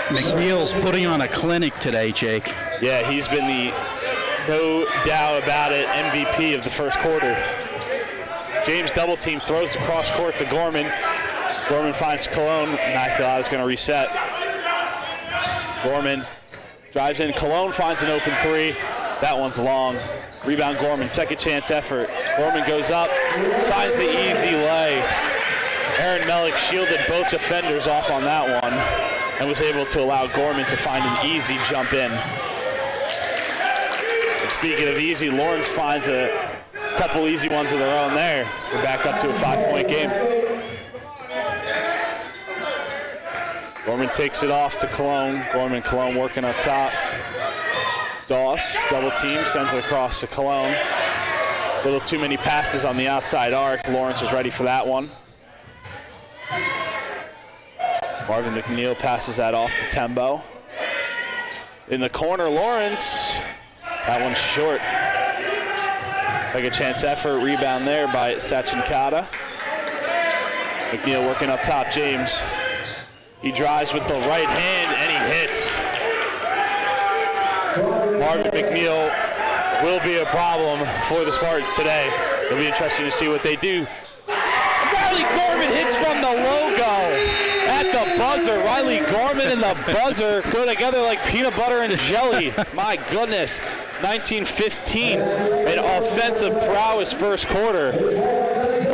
McNeil's putting on a clinic today, Jake. Yeah, he's been the, no doubt about it, MVP of the first quarter. James double team, throws across court to Gorman. Gorman finds Cologne. Immaculata's going to reset. Gorman drives in. Cologne finds an open 3. That one's long. Rebound Gorman, second chance effort. Gorman goes up, finds the easy lay. Aaron Mellick shielded both defenders off on that one and was able to allow Gorman to find an easy jump in. And speaking of easy, Lawrence finds a couple easy ones of their own there. We're back up to a 5-point game. Gorman takes it off to Cologne. Cologne working up top. Doss, double team, sends it across to Cologne. A little too many passes on the outside arc. Lawrence was ready for that one. Marvin McNeil passes that off to Tembo. In the corner, Lawrence. That one's short. Second chance effort, rebound there by Sachinkata. McNeil working up top, James. He drives with the right hand and he hits. Marvin McNeil will be a problem for the Spartans today. It'll be interesting to see what they do. Riley Gorman hits from the logo at the buzzer. Riley Gorman and the buzzer go together like peanut butter and jelly. My goodness. 19-15, an offensive prowess first quarter.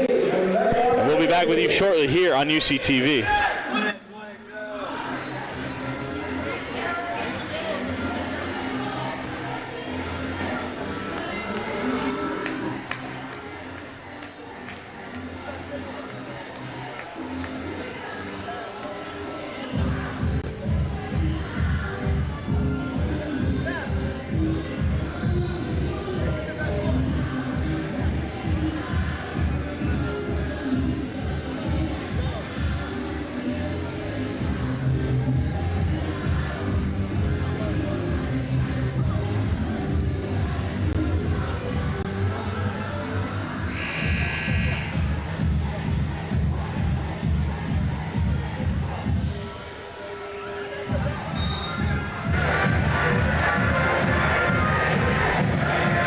And we'll be back with you shortly here on UCTV.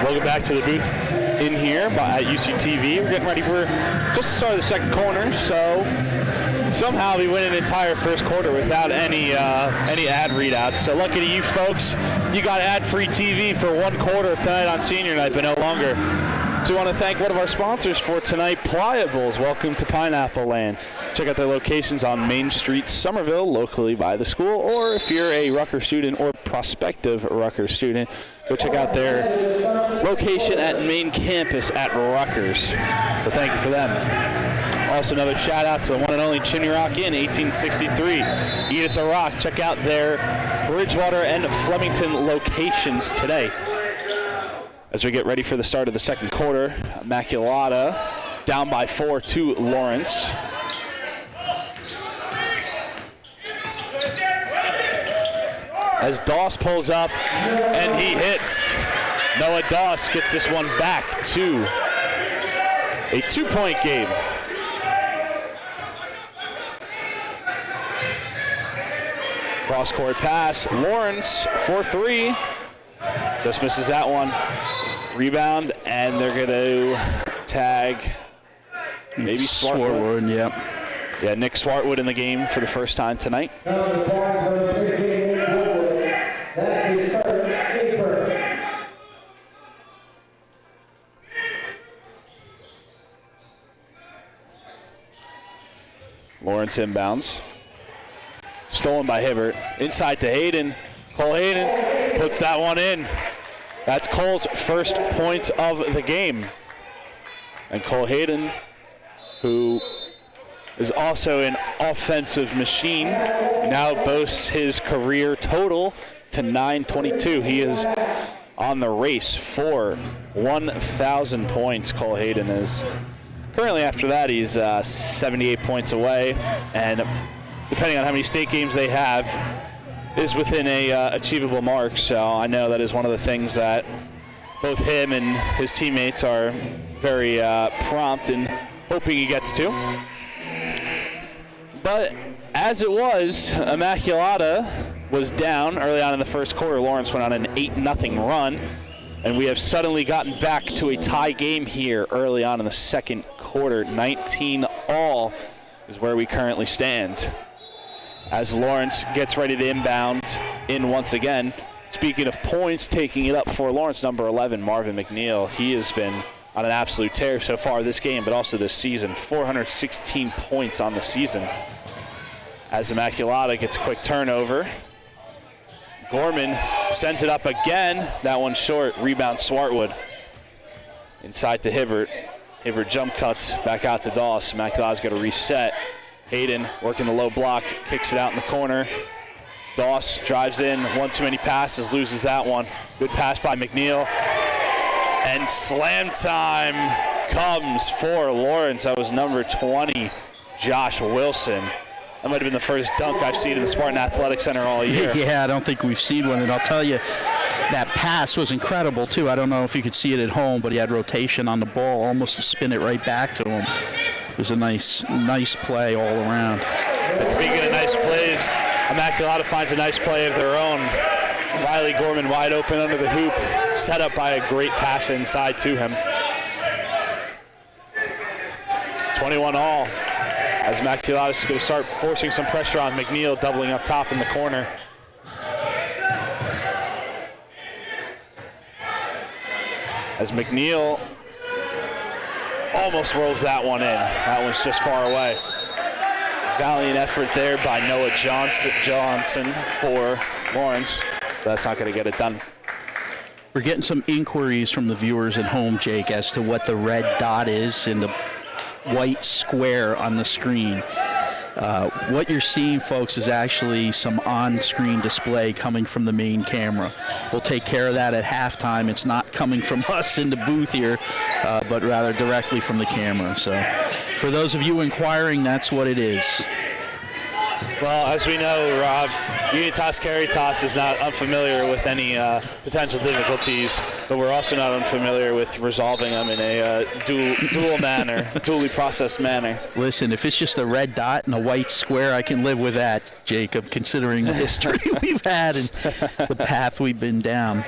Welcome back to the booth in here at UCTV. We're getting ready for just the start of the second quarter. So somehow we went an entire first quarter without any ad readouts. So lucky to you folks, you got ad-free TV for one quarter of tonight on senior night, but no longer. So we want to thank one of our sponsors for tonight, Pliables. Welcome to Pineapple Land. Check out their locations on Main Street, Somerville, locally by the school, or if you're a Rutgers student or prospective Rutgers student, go check out their location at main campus at Rutgers. So thank you for them. Also another shout out to the one and only Chimney Rock Inn, 1863. Eat at the Rock. Check out their Bridgewater and Flemington locations today. As we get ready for the start of the second quarter, Immaculata down by 4 to Lawrence. As Doss pulls up and he hits. Noah Doss gets this one back to a 2-point game. Cross-court pass. Lawrence for 3. Just misses that one. Rebound, and they're going to tag maybe Swartwood. Yep. Yeah, Nick Swartwood in the game for the first time tonight. Lawrence inbounds. Stolen by Hibbert. Inside to Hayden. Cole Hayden puts that one in. That's Cole's first points of the game. And Cole Hayden, who is also an offensive machine, now boasts his career total to 922. He is on the race for 1,000 points. Cole Hayden is currently, after that, he's 78 points away, and depending on how many state games they have, is within a achievable mark. So I know that is one of the things that both him and his teammates are very prompt in hoping he gets to. But as it was, Immaculata was down early on in the first quarter. Lawrence went on an 8-0 run, and we have suddenly gotten back to a tie game here early on in the second quarter. 19-all is where we currently stand. As Lawrence gets ready to inbound in once again. Speaking of points, taking it up for Lawrence, number 11, Marvin McNeil. He has been on an absolute tear so far this game, but also this season. 416 points on the season. As Immaculata gets a quick turnover. Gorman sends it up again. That one short. Rebound Swartwood. Inside to Hibbert. Hibbert jump cuts back out to Doss. Immaculata's got to reset. Hayden working the low block, kicks it out in the corner. Doss drives in, one too many passes, loses that one. Good pass by McNeil. And slam time comes for Lawrence. That was number 20, Josh Wilson. That might have been the first dunk I've seen in the Spartan Athletic Center all year. Yeah, I don't think we've seen one, and I'll tell you, that pass was incredible, too. I don't know if you could see it at home, but he had rotation on the ball, almost to spin it right back to him. It was a nice play all around. And speaking of nice plays, Immaculata finds a nice play of their own. Riley Gorman wide open under the hoop, set up by a great pass inside to him. 21-all. As Immaculata is going to start forcing some pressure on McNeil, doubling up top in the corner. As McNeil almost rolls that one in. That one's just far away. Valiant effort there by Noah Johnson for Lawrence. But that's not going to get it done. We're getting some inquiries from the viewers at home, Jake, as to what the red dot is in the white square on the screen. What you're seeing, folks, is actually some on-screen display coming from the main camera. We'll take care of that at halftime. It's not coming from us in the booth here, but rather directly from the camera. So for those of you inquiring, that's what it is. Well, as we know, Rob, Unitas Caritas is not unfamiliar with any potential difficulties, but we're also not unfamiliar with resolving them in a dual manner, dually processed manner. Listen, if it's just a red dot and a white square, I can live with that, Jacob, considering the history we've had and the path we've been down.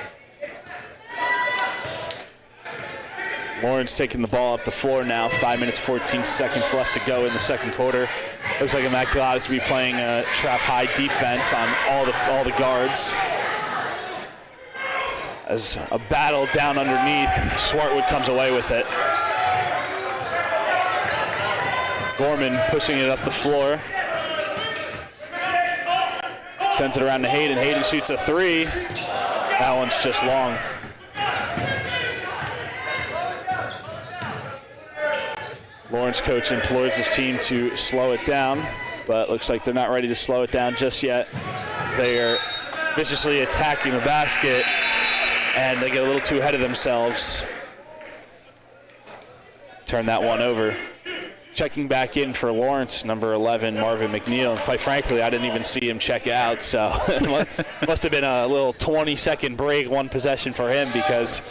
Lawrence taking the ball up the floor now. 5 minutes, 14 seconds left to go in the second quarter. Looks like Immaculata to be playing a trap high defense on all the guards. As a battle down underneath, Swartwood comes away with it. Gorman pushing it up the floor. Sends it around to Hayden. Hayden shoots a three. That one's just long. Lawrence coach implores his team to slow it down, but looks like they're not ready to slow it down just yet. They are viciously attacking the basket, and they get a little too ahead of themselves. Turn that one over. Checking back in for Lawrence, number 11, Marvin McNeil. And quite frankly, I didn't even see him check out, so it must have been a little 20-second break, one possession for him, because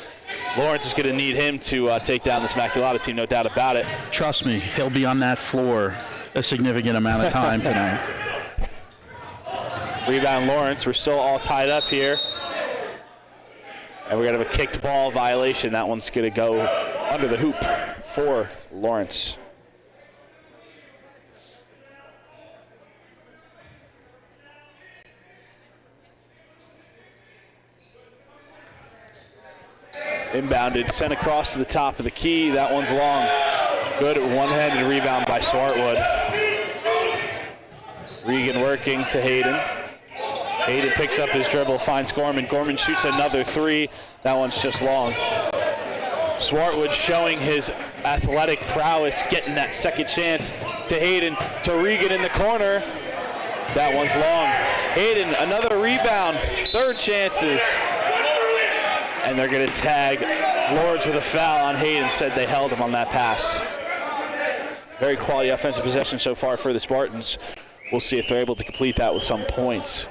Lawrence is going to need him to take down this Immaculata team, no doubt about it. Trust me, he'll be on that floor a significant amount of time tonight. Rebound Lawrence. We're still all tied up here. And we're going to have a kicked ball violation. That one's going to go under the hoop for Lawrence. Inbounded, sent across to the top of the key. That one's long. Good one-handed rebound by Swartwood. Regan working to Hayden. Hayden picks up his dribble, finds Gorman. Gorman shoots another three. That one's just long. Swartwood showing his athletic prowess, getting that second chance to Hayden, to Regan in the corner. That one's long. Hayden, another rebound, third chances. And they're going to tag Lawrence with a foul on Hayden. Said they held him on that pass. Very quality offensive possession so far for the Spartans. We'll see if they're able to complete that with some points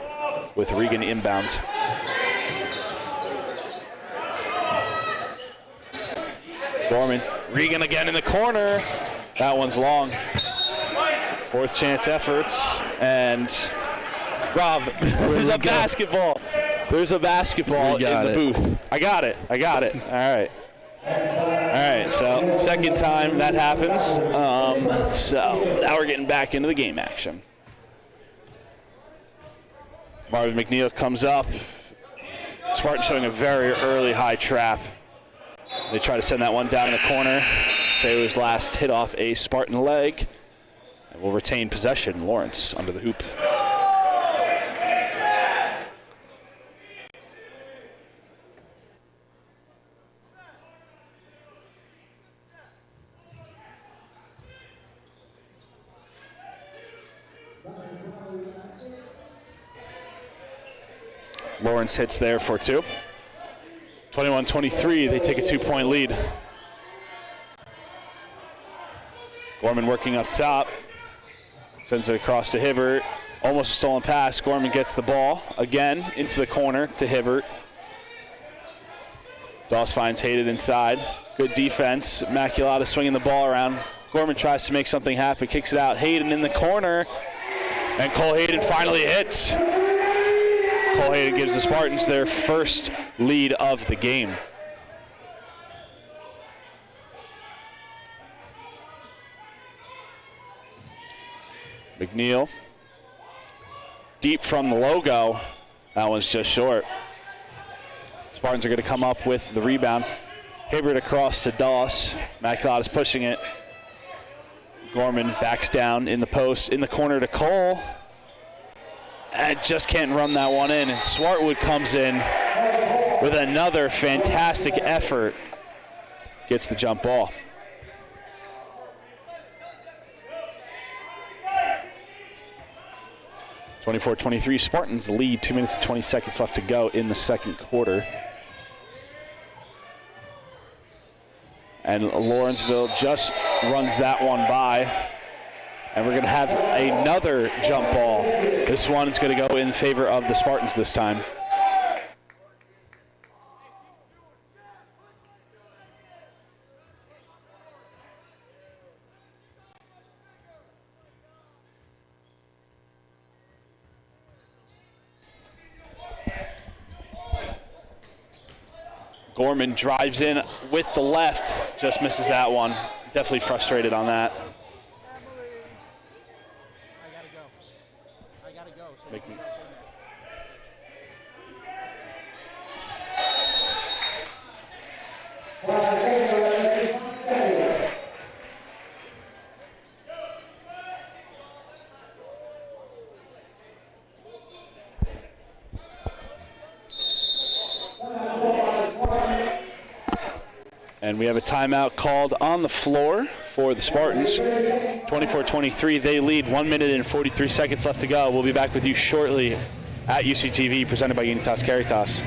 with Regan inbounds. Gorman, Regan again in the corner. That one's long. Fourth chance efforts. And Rob, there's a basketball. There's a basketball in the booth. I got it. All right. So second time that happens. So now we're getting back into the game action. Marvin McNeil comes up. Spartan showing a very early high trap. They try to send that one down in the corner. Sailor's last hit off a Spartan leg. And will retain possession. Lawrence under the hoop. Lawrence hits there for two. 21-23, they take a 2-point lead. Gorman working up top. Sends it across to Hibbert. Almost a stolen pass. Gorman gets the ball again into the corner to Hibbert. Doss finds Hayden inside. Good defense. Immaculata swinging the ball around. Gorman tries to make something happen, kicks it out. Hayden in the corner. And Cole Hayden finally hits. Cole Hayden gives the Spartans their first lead of the game. McNeil, deep from the logo. That one's just short. Spartans are going to come up with the rebound. Hibbert across to Doss. Immaculata's pushing it. Gorman backs down in the post, in the corner to Cole. And just can't run that one in. And Swartwood comes in with another fantastic effort. Gets the jump ball. (24-23) Spartans lead. 2 minutes and 20 seconds left to go in the second quarter. And Lawrenceville just runs that one by. And we're going to have another jump ball. This one is going to go in favor of the Spartans this time. Gorman drives in with the left, just misses that one. Definitely frustrated on that. And we have a timeout called on the floor for the Spartans. 24-23, they lead. 1 minute and 43 seconds left to go. We'll be back with you shortly at UCTV, presented by Unitas Caritas.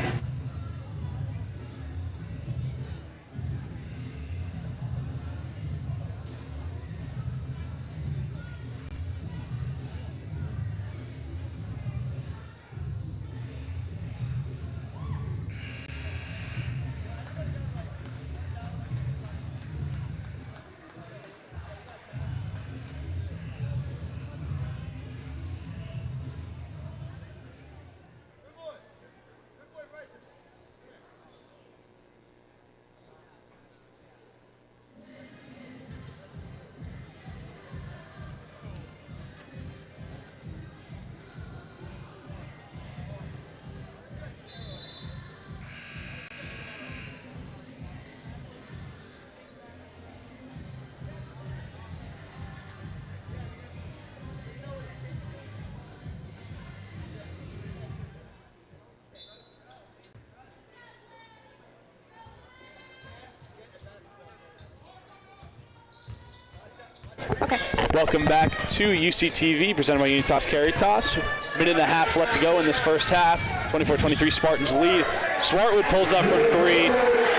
Welcome back to UCTV, presented by Unitas Caritas. Minute and a half left to go in this first half. 24-23 Spartans lead. Swartwood pulls up from three,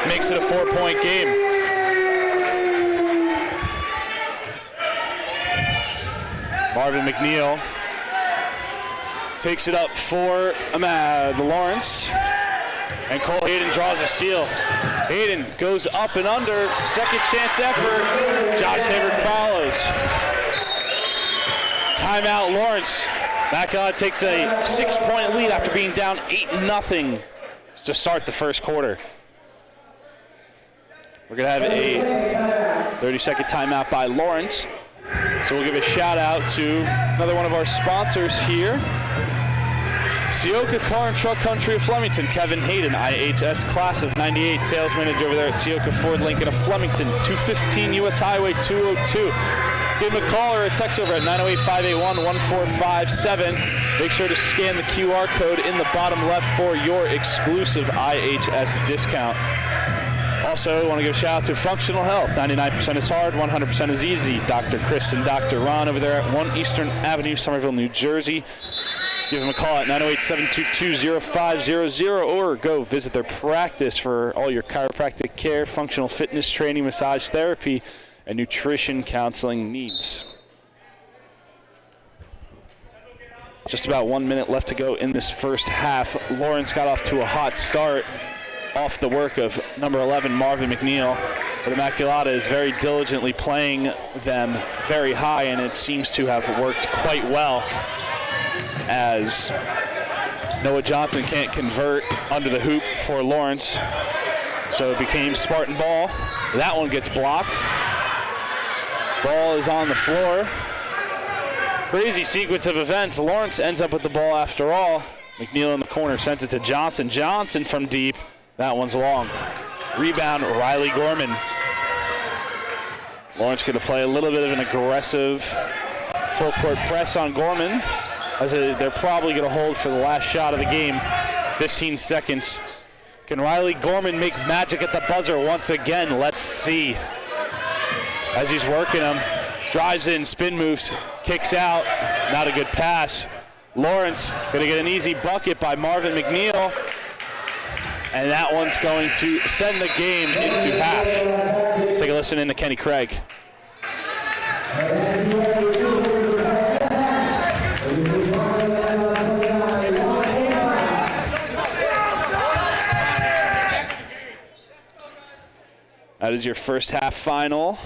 makes it a 4-point game. Marvin McNeil takes it up for the Lawrence. And Cole Hayden draws a steal. Hayden goes up and under. Second chance effort. Josh Hibbert follows. Timeout Lawrence. Immaculata takes a 6-point lead after being down 8-0 to start the first quarter. We're going to have a 30-second timeout by Lawrence. So we'll give a shout out to another one of our sponsors here. Sioka Car and Truck Country of Flemington, Kevin Hayden, IHS Class of 98, sales manager over there at Sioka Ford Lincoln of Flemington, 215 US Highway 202. Give him a call or a text over at 908-581-1457. Make sure to scan the QR code in the bottom left for your exclusive IHS discount. Also, want to give a shout out to Functional Health. 99% is hard, 100% is easy. Dr. Chris and Dr. Ron over there at 1 Eastern Avenue, Somerville, New Jersey. Give them a call at 908-722-0500 or go visit their practice for all your chiropractic care, functional fitness training, massage therapy, and nutrition counseling needs. Just about 1 minute left to go in this first half. Lawrence got off to a hot start off the work of number 11, Marvin McNeil. But Immaculata is very diligently playing them very high, and it seems to have worked quite well, as Noah Johnson can't convert under the hoop for Lawrence. So it became Spartan ball. That one gets blocked. Ball is on the floor. Crazy sequence of events. Lawrence ends up with the ball after all. McNeil in the corner sends it to Johnson. Johnson from deep. That one's long. Rebound, Riley Gorman. Lawrence going to play a little bit of an aggressive full court press on Gorman, as they're probably going to hold for the last shot of the game. 15 seconds. Can Riley Gorman make magic at the buzzer once again? Let's see. As he's working him, drives in, spin moves, kicks out. Not a good pass. Lawrence going to get an easy bucket by Marvin McNeil. And that one's going to send the game into half. Take a listen into Kenny Craig. That is your first half final.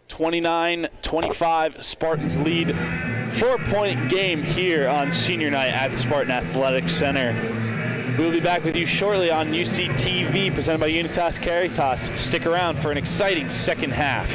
29-25, Spartans lead. 4-point game here on senior night at the Spartan Athletic Center. We'll be back with you shortly on UCTV, presented by Unitas Caritas. Stick around for an exciting second half.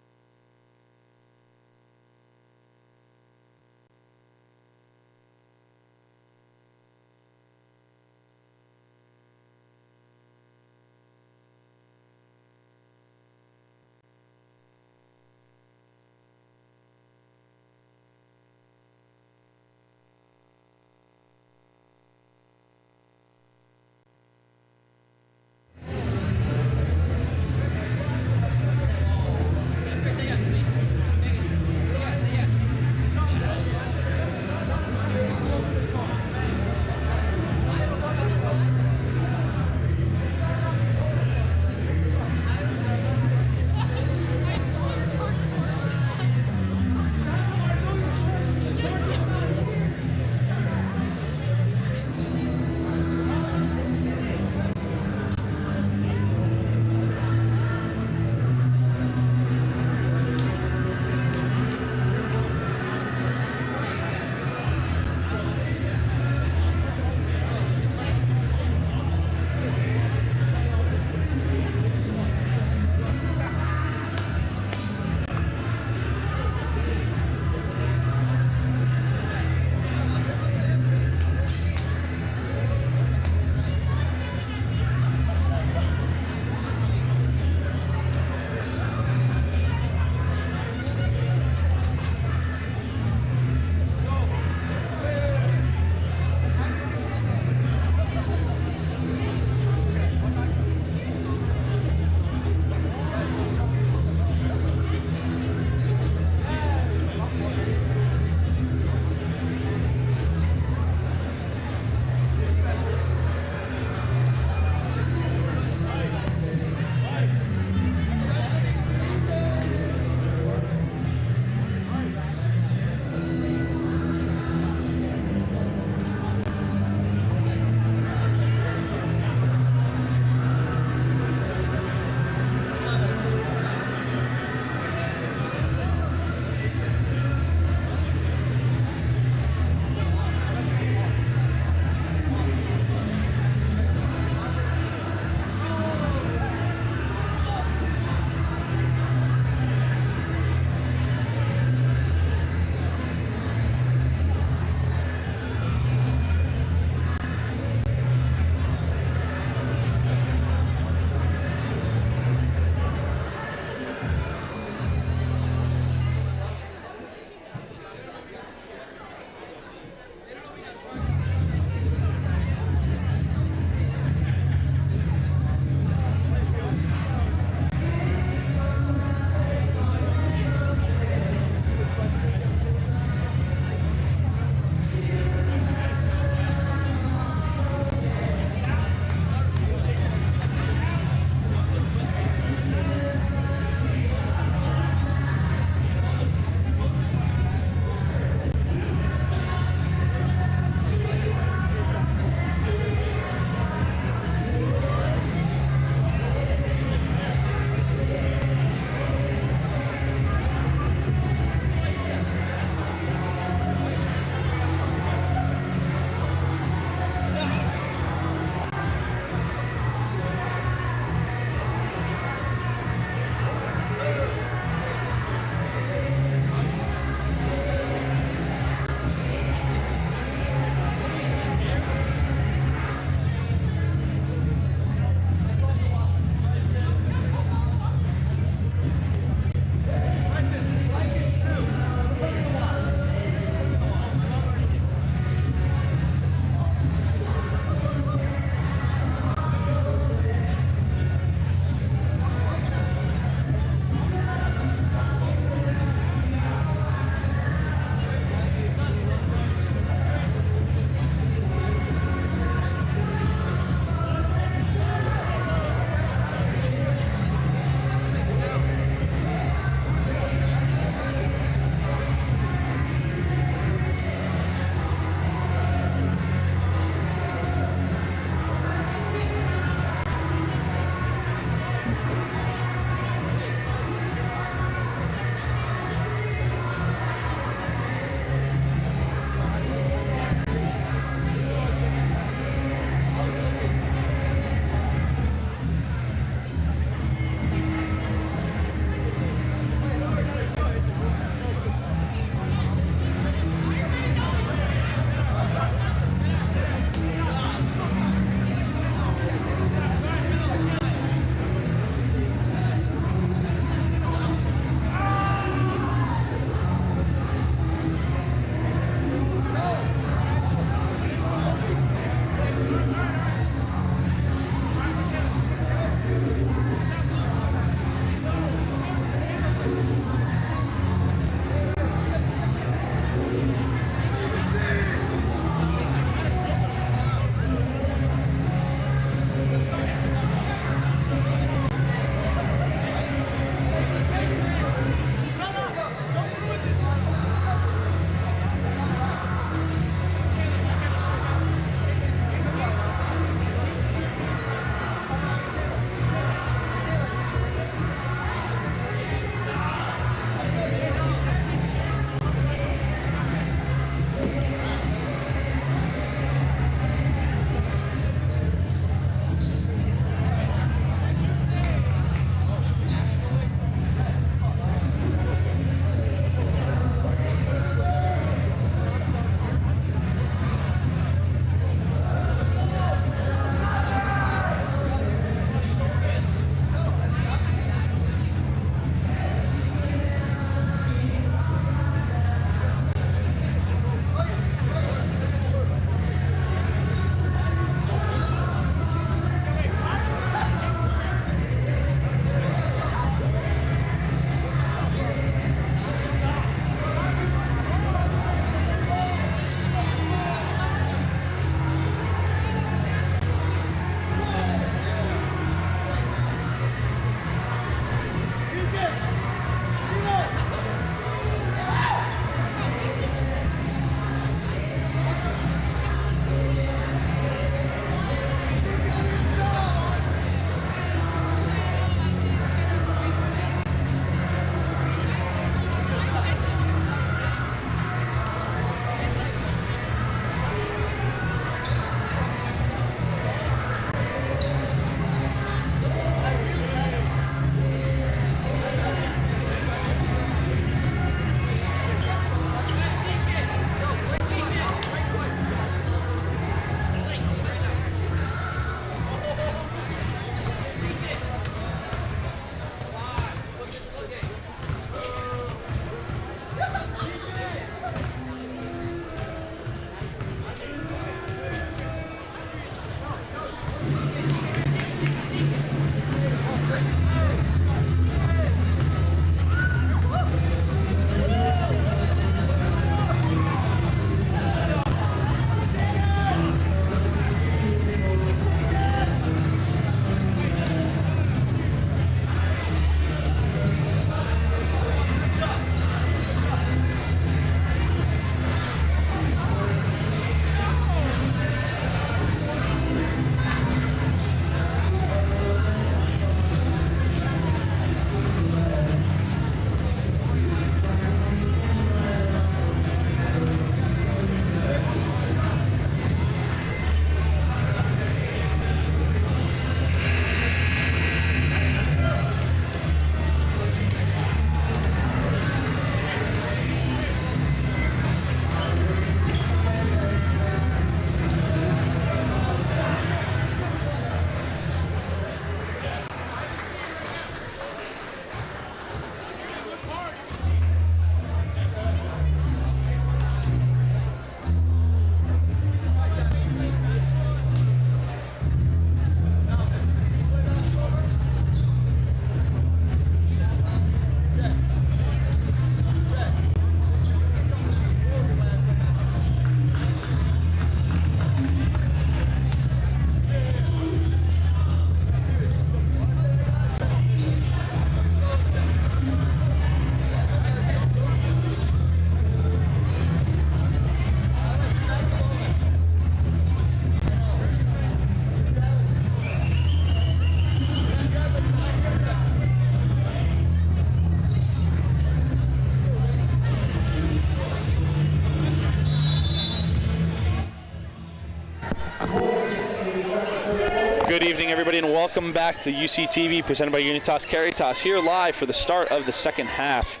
welcome back to UCTV, presented by Unitas Caritas, here live for the start of the second half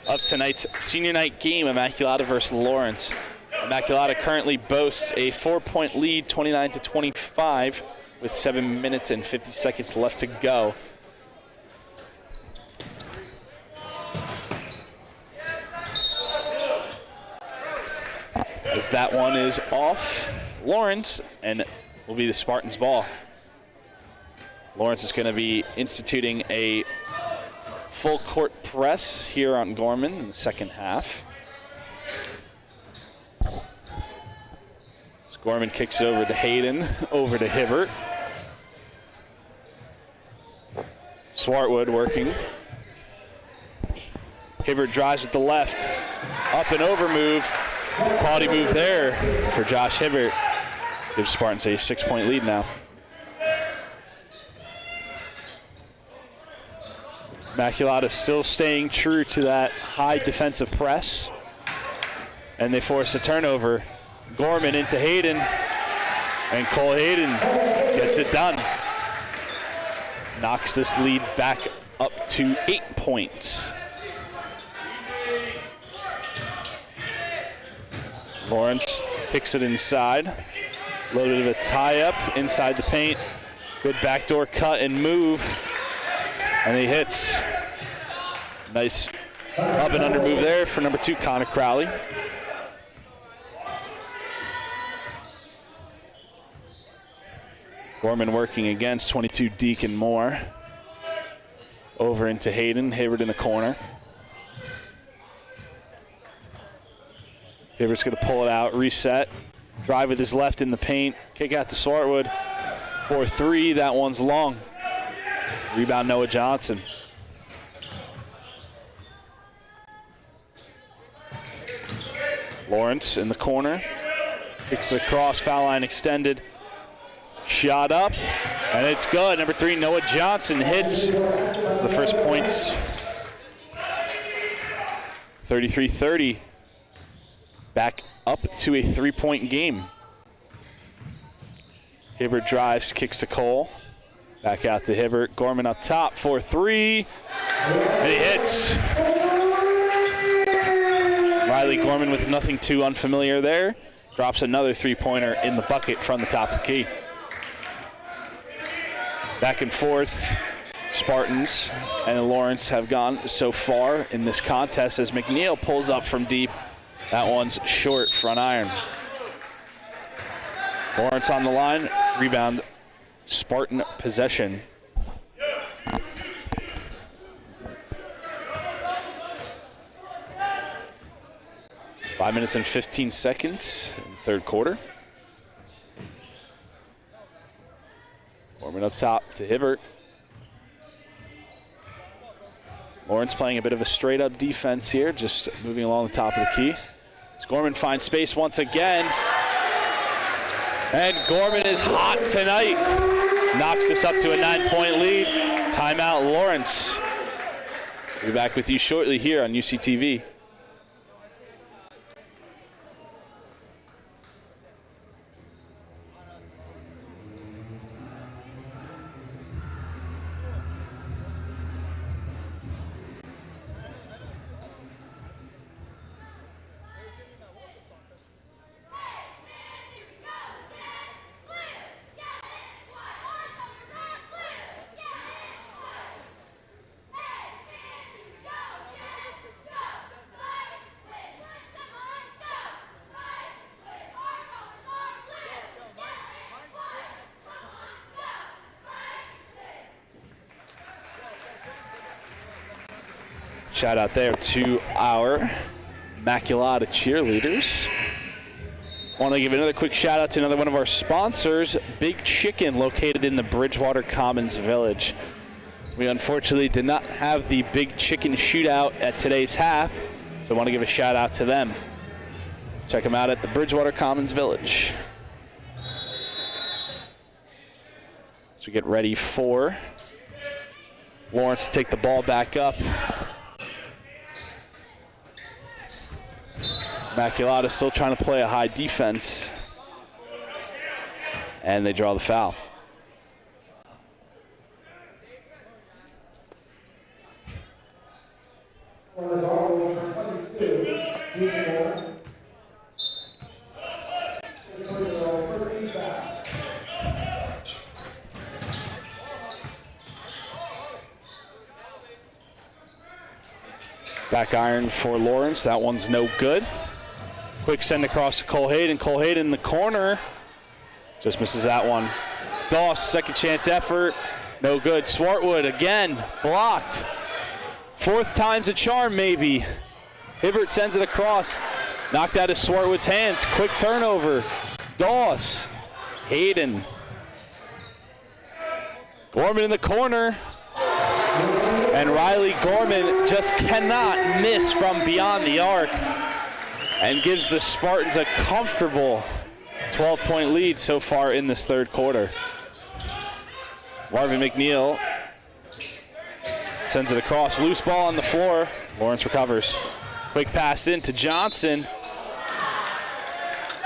of tonight's senior night game, Immaculata versus Lawrence. Immaculata currently boasts a 4-point lead, 29-25, with 7 minutes and 50 seconds left to go. As that one is off Lawrence, and will be the Spartans' ball. Lawrence is going to be instituting a full court press here on Gorman in the second half. As Gorman kicks over to Hayden, over to Hibbert. Swartwood working. Hibbert drives with the left. Up and over move. Quality move there for Josh Hibbert. Gives Spartans a 6-point lead now. Immaculata still staying true to that high defensive press. And they force a turnover. Gorman into Hayden. And Cole Hayden gets it done. Knocks this lead back up to 8 points. Lawrence kicks it inside. A little bit of a tie-up inside the paint. Good backdoor cut and move. And he hits. Nice up and under move there for number 2, Connor Crowley. Gorman working against 22 Deacon Moore. Over into Hayden. Hayward in the corner. Hibbert's going to pull it out, reset. Drive with his left in the paint. Kick out to Swartwood for 3. That one's long. Rebound Noah Johnson. Lawrence in the corner. Kicks it across, foul line extended. Shot up, and it's good. Number 3, Noah Johnson hits the first points. 33-30. Back up to a 3-point game. Hibbert drives, kicks to Cole. Back out to Hibbert. Gorman up top for 3. And he hits. Riley Gorman with nothing too unfamiliar there. Drops another 3-pointer in the bucket from the top of the key. Back and forth. Spartans and Lawrence have gone so far in this contest as McNeil pulls up from deep. That one's short, front iron. Lawrence on the line, rebound, Spartan possession. Five minutes and 15 seconds in the third quarter. Gorman up top to Hibbert. Lawrence playing a bit of a straight-up defense here, just moving along the top of the key. As Gorman finds space once again. And Gorman is hot tonight. Knocks this up to a 9-point lead. Timeout, Lawrence. We'll be back with you shortly here on UCTV. Shout out there to our Immaculata cheerleaders. Want to give another quick shout out to another one of our sponsors, Big Chicken, located in the Bridgewater Commons Village. We unfortunately did not have the Big Chicken shootout at today's half, so I want to give a shout out to them. Check them out at the Bridgewater Commons Village. So we get ready for Lawrence to take the ball back up. Immaculata still trying to play a high defense. And they draw the foul. Back iron for Lawrence. That one's no good. Quick send across to Cole Hayden. Cole Hayden in the corner. Just misses that one. Doss, second chance effort. No good. Swartwood again, blocked. Fourth time's a charm, maybe. Hibbert sends it across. Knocked out of Swartwood's hands. Quick turnover. Doss. Hayden. Gorman in the corner. And Riley Gorman just cannot miss from beyond the arc and gives the Spartans a comfortable 12-point lead so far in this third quarter. Marvin McNeil sends it across. Loose ball on the floor. Lawrence recovers. Quick pass in to Johnson.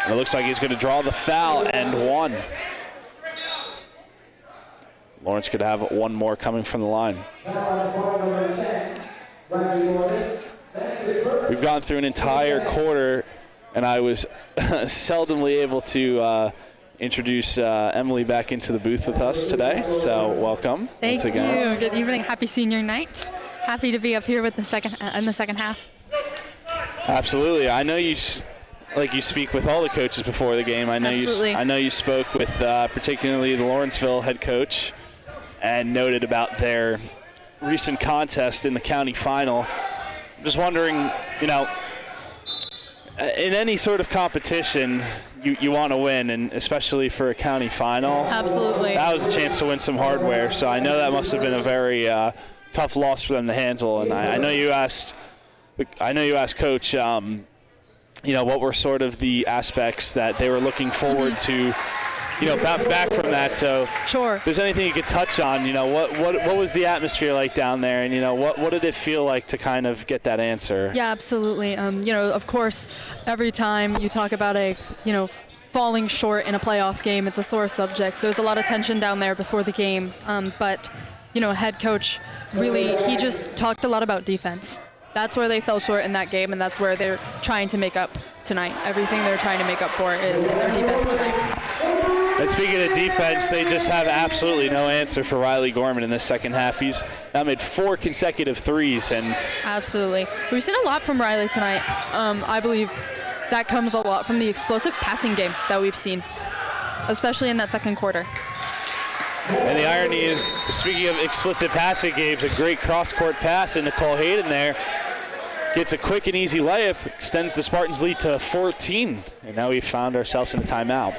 And it looks like he's going to draw the foul and one. Lawrence could have one more coming from the line. We've gone through an entire quarter, and I was seldomly able to introduce Emily back into the booth with us today. So welcome. Thank you. Good evening. Happy senior night. Happy to be up here with the second half. Absolutely. I know you speak with all the coaches before the game. I know you spoke with particularly the Lawrenceville head coach and noted about their recent contest in the county final. I'm just wondering, in any sort of competition, you want to win, and especially for a county final. Absolutely. That was a chance to win some hardware, so I know that must have been a very tough loss for them to handle. And I know you asked Coach, what were sort of the aspects that they were looking forward to, bounce back from that. So sure. If there's anything you could touch on, what was the atmosphere like down there, and what did it feel like to kind of get that answer? Yeah, absolutely. Of course, every time you talk about falling short in a playoff game, it's a sore subject. There's a lot of tension down there before the game, but head coach really, he just talked a lot about defense. That's where they fell short in that game, and that's where they're trying to make up tonight. Everything they're trying to make up for is in their defense tonight. And speaking of defense, they just have absolutely no answer for Riley Gorman in this second half. He's now made 4 consecutive threes. And absolutely. We've seen a lot from Riley tonight. I believe that comes a lot from the explosive passing game that we've seen, especially in that second quarter. And the irony is, speaking of explicit passing games, a great cross-court pass into Cole Hayden there. Gets a quick and easy layup, extends the Spartans' lead to 14. And now we've found ourselves in a timeout.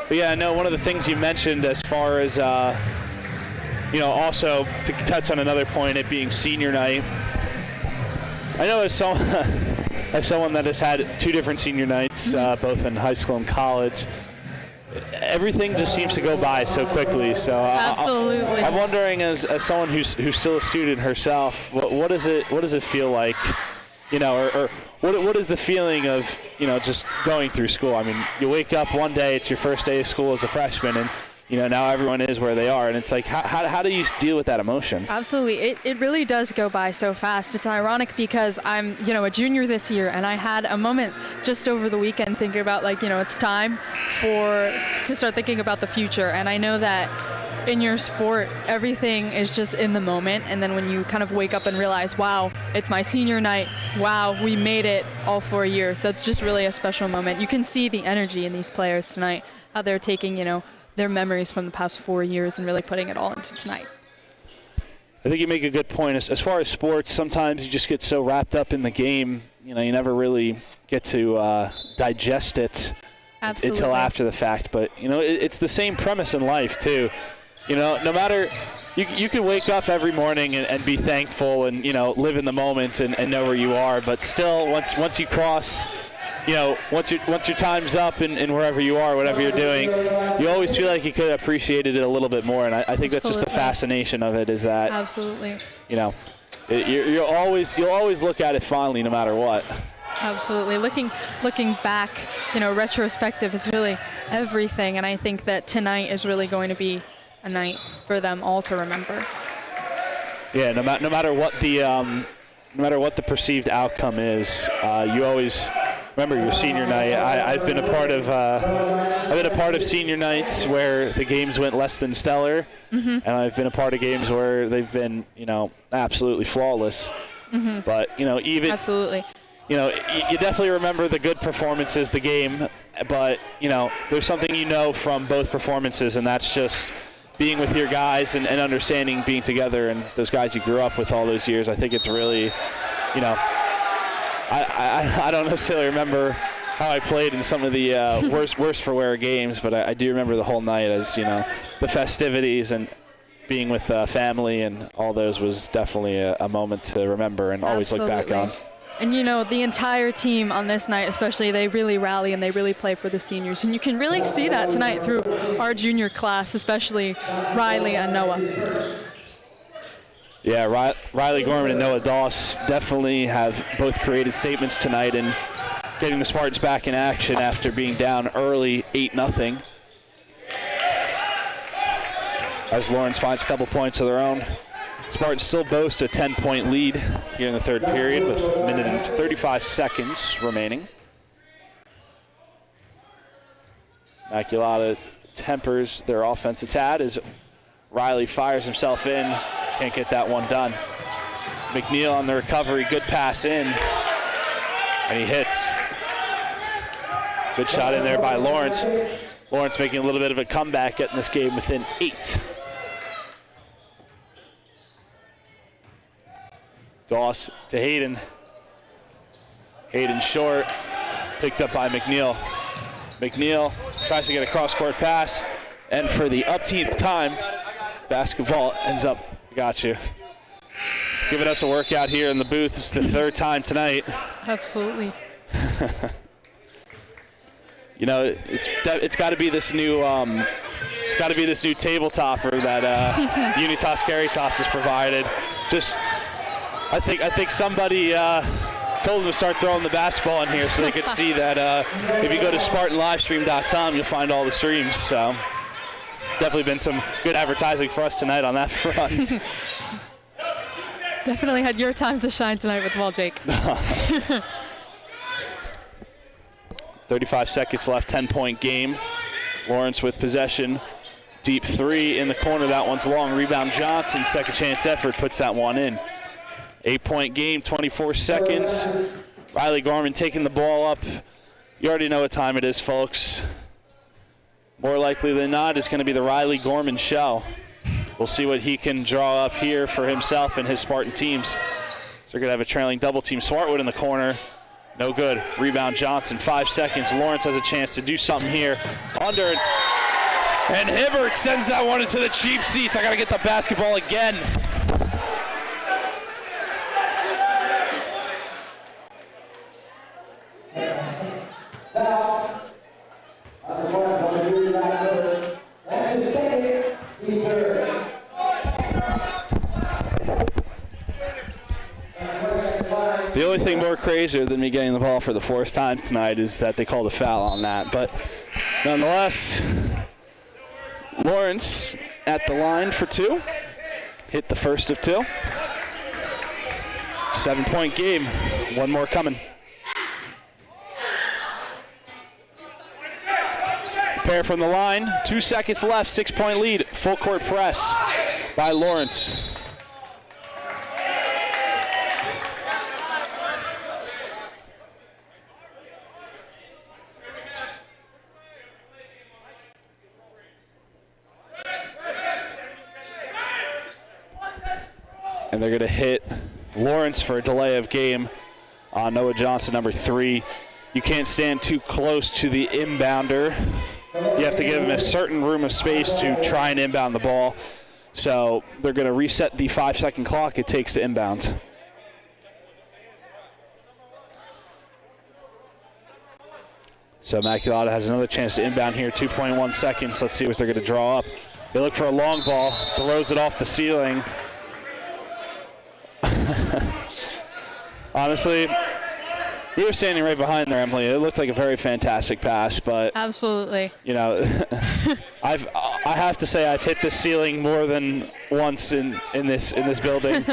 But yeah, I know one of the things you mentioned as far as, also to touch on another point, it being senior night. I know as someone that has had 2 different senior nights, both in high school and college, everything just seems to go by so quickly. So absolutely. I'm wondering, as someone who's still a student herself, what does it feel like, or what is the feeling of just going through school? I mean, you wake up one day, it's your first day of school as a freshman, and now everyone is where they are, and it's like, how do you deal with that emotion? Absolutely. It really does go by so fast. It's ironic because I'm, a junior this year, and I had a moment just over the weekend thinking about, it's time to start thinking about the future. And I know that in your sport, everything is just in the moment, and then when you kind of wake up and realize, wow, it's my senior night, wow, we made it all 4 years, that's just really a special moment. You can see the energy in these players tonight, how they're taking, their memories from the past 4 years and really putting it all into tonight. I think you make a good point. As far as sports, sometimes you just get so wrapped up in the game, you never really get to digest it until after the fact. But, it's the same premise in life, too. No matter, you can wake up every morning and be thankful and, live in the moment and know where you are. But still, once you cross, once your time's up and wherever you are, whatever you're doing, you always feel like you could have appreciated it a little bit more. And I think that's just the fascination of it, is that, absolutely, you'll always look at it fondly no matter what. Absolutely. Looking back, retrospective is really everything. And I think that tonight is really going to be a night for them all to remember. Yeah, no matter what the perceived outcome is, you always remember your senior night. I've been a part of senior nights where the games went less than stellar, and I've been a part of games where they've been, absolutely flawless. But even Absolutely. you definitely remember the good performances, the game, but there's something from both performances, and that's just being with your guys and understanding being together and those guys you grew up with all those years. I think it's really, I don't necessarily remember how I played in some of the worst for wear games, but I do remember the whole night as, the festivities and being with family and all those was definitely a moment to remember and always look back on. And the entire team on this night, especially, they really rally and they really play for the seniors. And you can really see that tonight through our junior class, especially Riley and Noah. Yeah, Riley Gorman and Noah Doss definitely have both created statements tonight and getting the Spartans back in action after being down early 8-0. As Lawrence finds a couple points of their own. Spartans still boast a 10-point lead here in the third period with a minute and 35 seconds remaining. Immaculata tempers their offense a tad as Riley fires himself in. Can't get that one done. McNeil on the recovery, good pass in, and he hits. Good shot in there by Lawrence. Lawrence making a little bit of a comeback, getting this game within 8. Doss to Hayden. Hayden short, picked up by McNeil. McNeil tries to get a cross-court pass, and for the upteenth time, basketball ends up, got you. Giving us a workout here in the booth. It's the third time tonight. Absolutely. It's got to be this new table topper that Unitas Caritas has provided. I think somebody told them to start throwing the basketball in here so they could see that if you go to SpartanLivestream.com, you'll find all the streams. So definitely been some good advertising for us tonight on that front. Definitely had your time to shine tonight with ball, Jake. 35 seconds left, 10-point game. Lawrence with possession. Deep three in the corner. That one's long. Rebound Johnson. Second chance effort puts that one in. 8-point game, 24 seconds. Riley Gorman taking the ball up. You already know what time it is, folks. More likely than not, it's going to be the Riley Gorman show. We'll see what he can draw up here for himself and his Spartan teams. So they're going to have a trailing double team. Swartwood in the corner. No good. Rebound Johnson, 5 seconds. Lawrence has a chance to do something here. Under it. And Hibbert sends that one into the cheap seats. I got to get the basketball again. The only thing more crazier than me getting the ball for the fourth time tonight is that they called a foul on that. But nonetheless, Lawrence at the line for two. Hit the first of two. 7-point game. One more coming. Pair from the line. 2 seconds left. 6-point lead. Full court press by Lawrence. And they're going to hit Lawrence for a delay of game on Noah Johnson, number 3. You can't stand too close to the inbounder. You have to give him a certain room of space to try and inbound the ball. So they're going to reset the 5-second clock it takes to inbound. So Immaculata has another chance to inbound here, 2.1 seconds. Let's see what they're going to draw up. They look for a long ball, throws it off the ceiling. Honestly, We were standing right behind there, Emily. It looked like a very fantastic pass, but Absolutely. you know, I have to say I've hit the ceiling more than once in this building.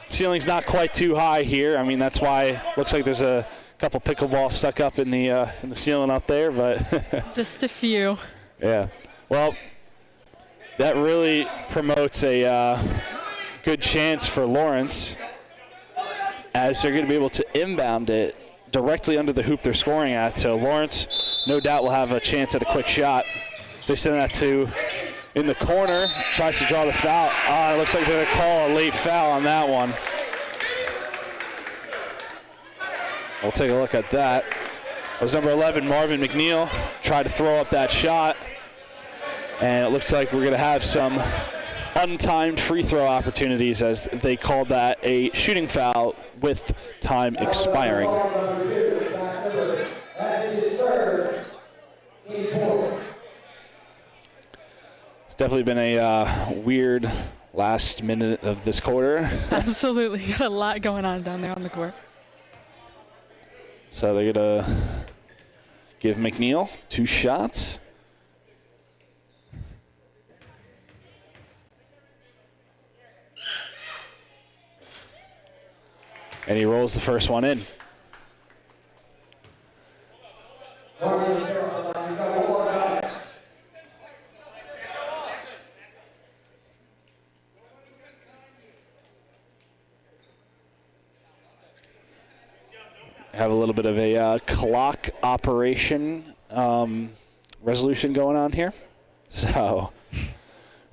Ceiling's not quite too high here. I mean, that's why it looks like there's a couple pickleball stuck up in the ceiling up there, but Just a few. yeah. Well, that really promotes a good chance for Lawrence, as they're going to be able to inbound it directly under the hoop they're scoring at. So Lawrence, no doubt, will have a chance at a quick shot. They send that to in the corner, tries to draw the foul. It looks like they're going to call a late foul on that one. We'll take a look at that. It was number 11, Marvin McNeil, tried to throw up that shot. And it looks like we're going to have some untimed free throw opportunities, as they called that a shooting foul with time expiring. It's definitely been a weird last minute of this quarter. Absolutely. Got a lot going on down there on the court. So they're going to give McNeil 2 shots. And he rolls the first one in. Have a little bit of a clock operation resolution going on here. So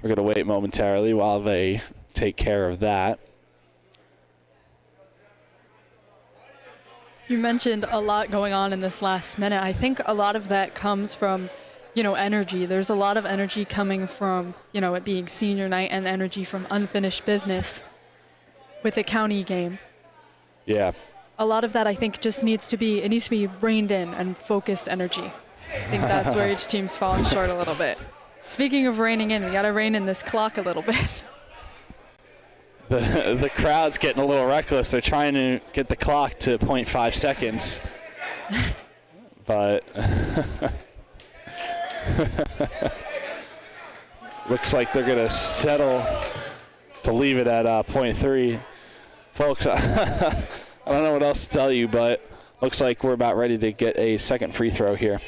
we're going to wait momentarily while they take care of that. You mentioned a lot going on in this last minute. I think a lot of that comes from, energy. There's a lot of energy coming from, it being senior night, and energy from unfinished business with the county game. Yeah. A lot of that, I think, just needs to be reined in and focused energy. I think that's where each team's falling short a little bit. Speaking of reining in, we got to rein in this clock a little bit. The crowd's getting a little reckless. They're trying to get the clock to 0.5 seconds. But looks like they're going to settle to leave it at 0.3. Folks, I don't know what else to tell you, but looks like we're about ready to get a second free throw here.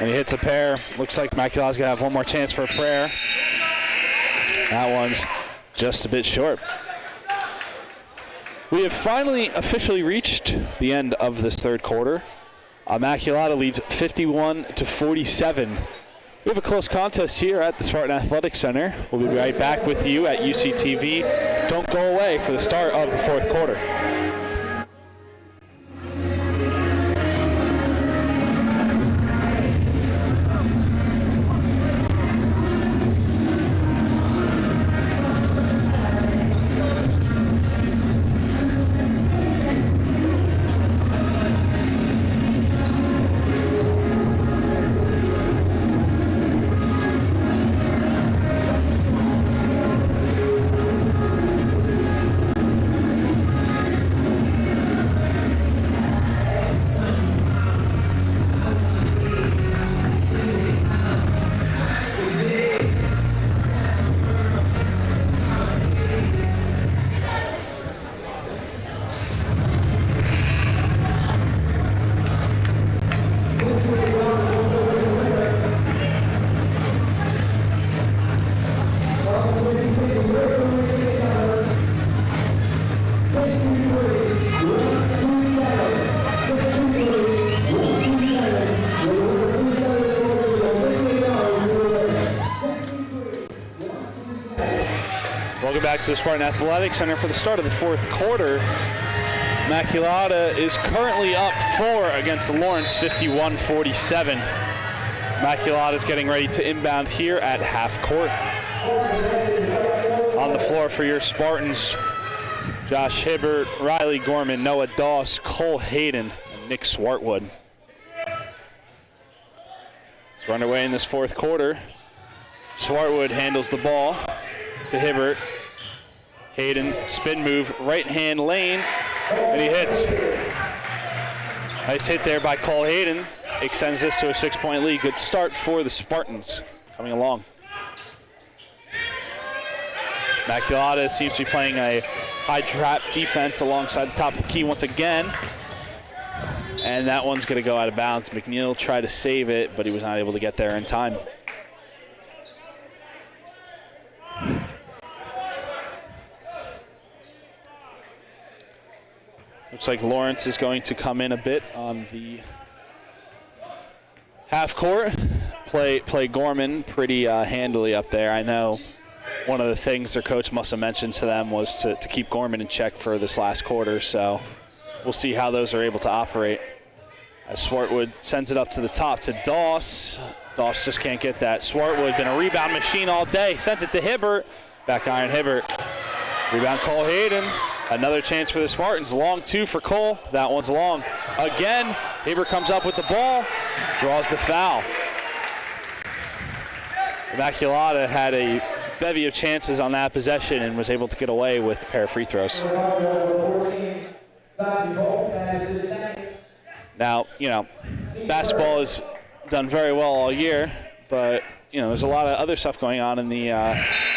And he hits a pair. Looks like Immaculata's going to have one more chance for a prayer. That one's just a bit short. We have finally officially reached the end of this third quarter. Immaculata leads 51-47. We have a close contest here at the Spartan Athletics Center. We'll be right back with you at UCTV. Don't go away for the start of the fourth quarter. Back to the Spartan Athletics Center for the start of the fourth quarter. Immaculata is currently up 4 against Lawrence, 51-47. Immaculata is getting ready to inbound here at half court. On the floor for your Spartans, Josh Hibbert, Riley Gorman, Noah Doss, Cole Hayden, and Nick Swartwood. As we're underway in this fourth quarter, Swartwood handles the ball to Hibbert. Hayden, spin move, right-hand lane, and he hits. Nice hit there by Cole Hayden. Extends this to a 6-point lead. Good start for the Spartans coming along. Immaculata seems to be playing a high trap defense alongside the top of the key once again. And that one's going to go out of bounds. McNeil tried to save it, but he was not able to get there in time. Looks like Lawrence is going to come in a bit on the half court. Play Gorman pretty handily up there. I know one of the things their coach must have mentioned to them was to keep Gorman in check for this last quarter, so we'll see how those are able to operate. As Swartwood sends it up to the top to Doss. Doss just can't get that. Swartwood been a rebound machine all day. Sends it to Hibbert. Back iron Hibbert. Rebound Cole Hayden. Another chance for the Spartans. Long two for Cole. That one's long. Again, Hibbert comes up with the ball. Draws the foul. Immaculata had a bevy of chances on that possession and was able to get away with a pair of free throws. Now, basketball has done very well all year, but, there's a lot of other stuff going on in the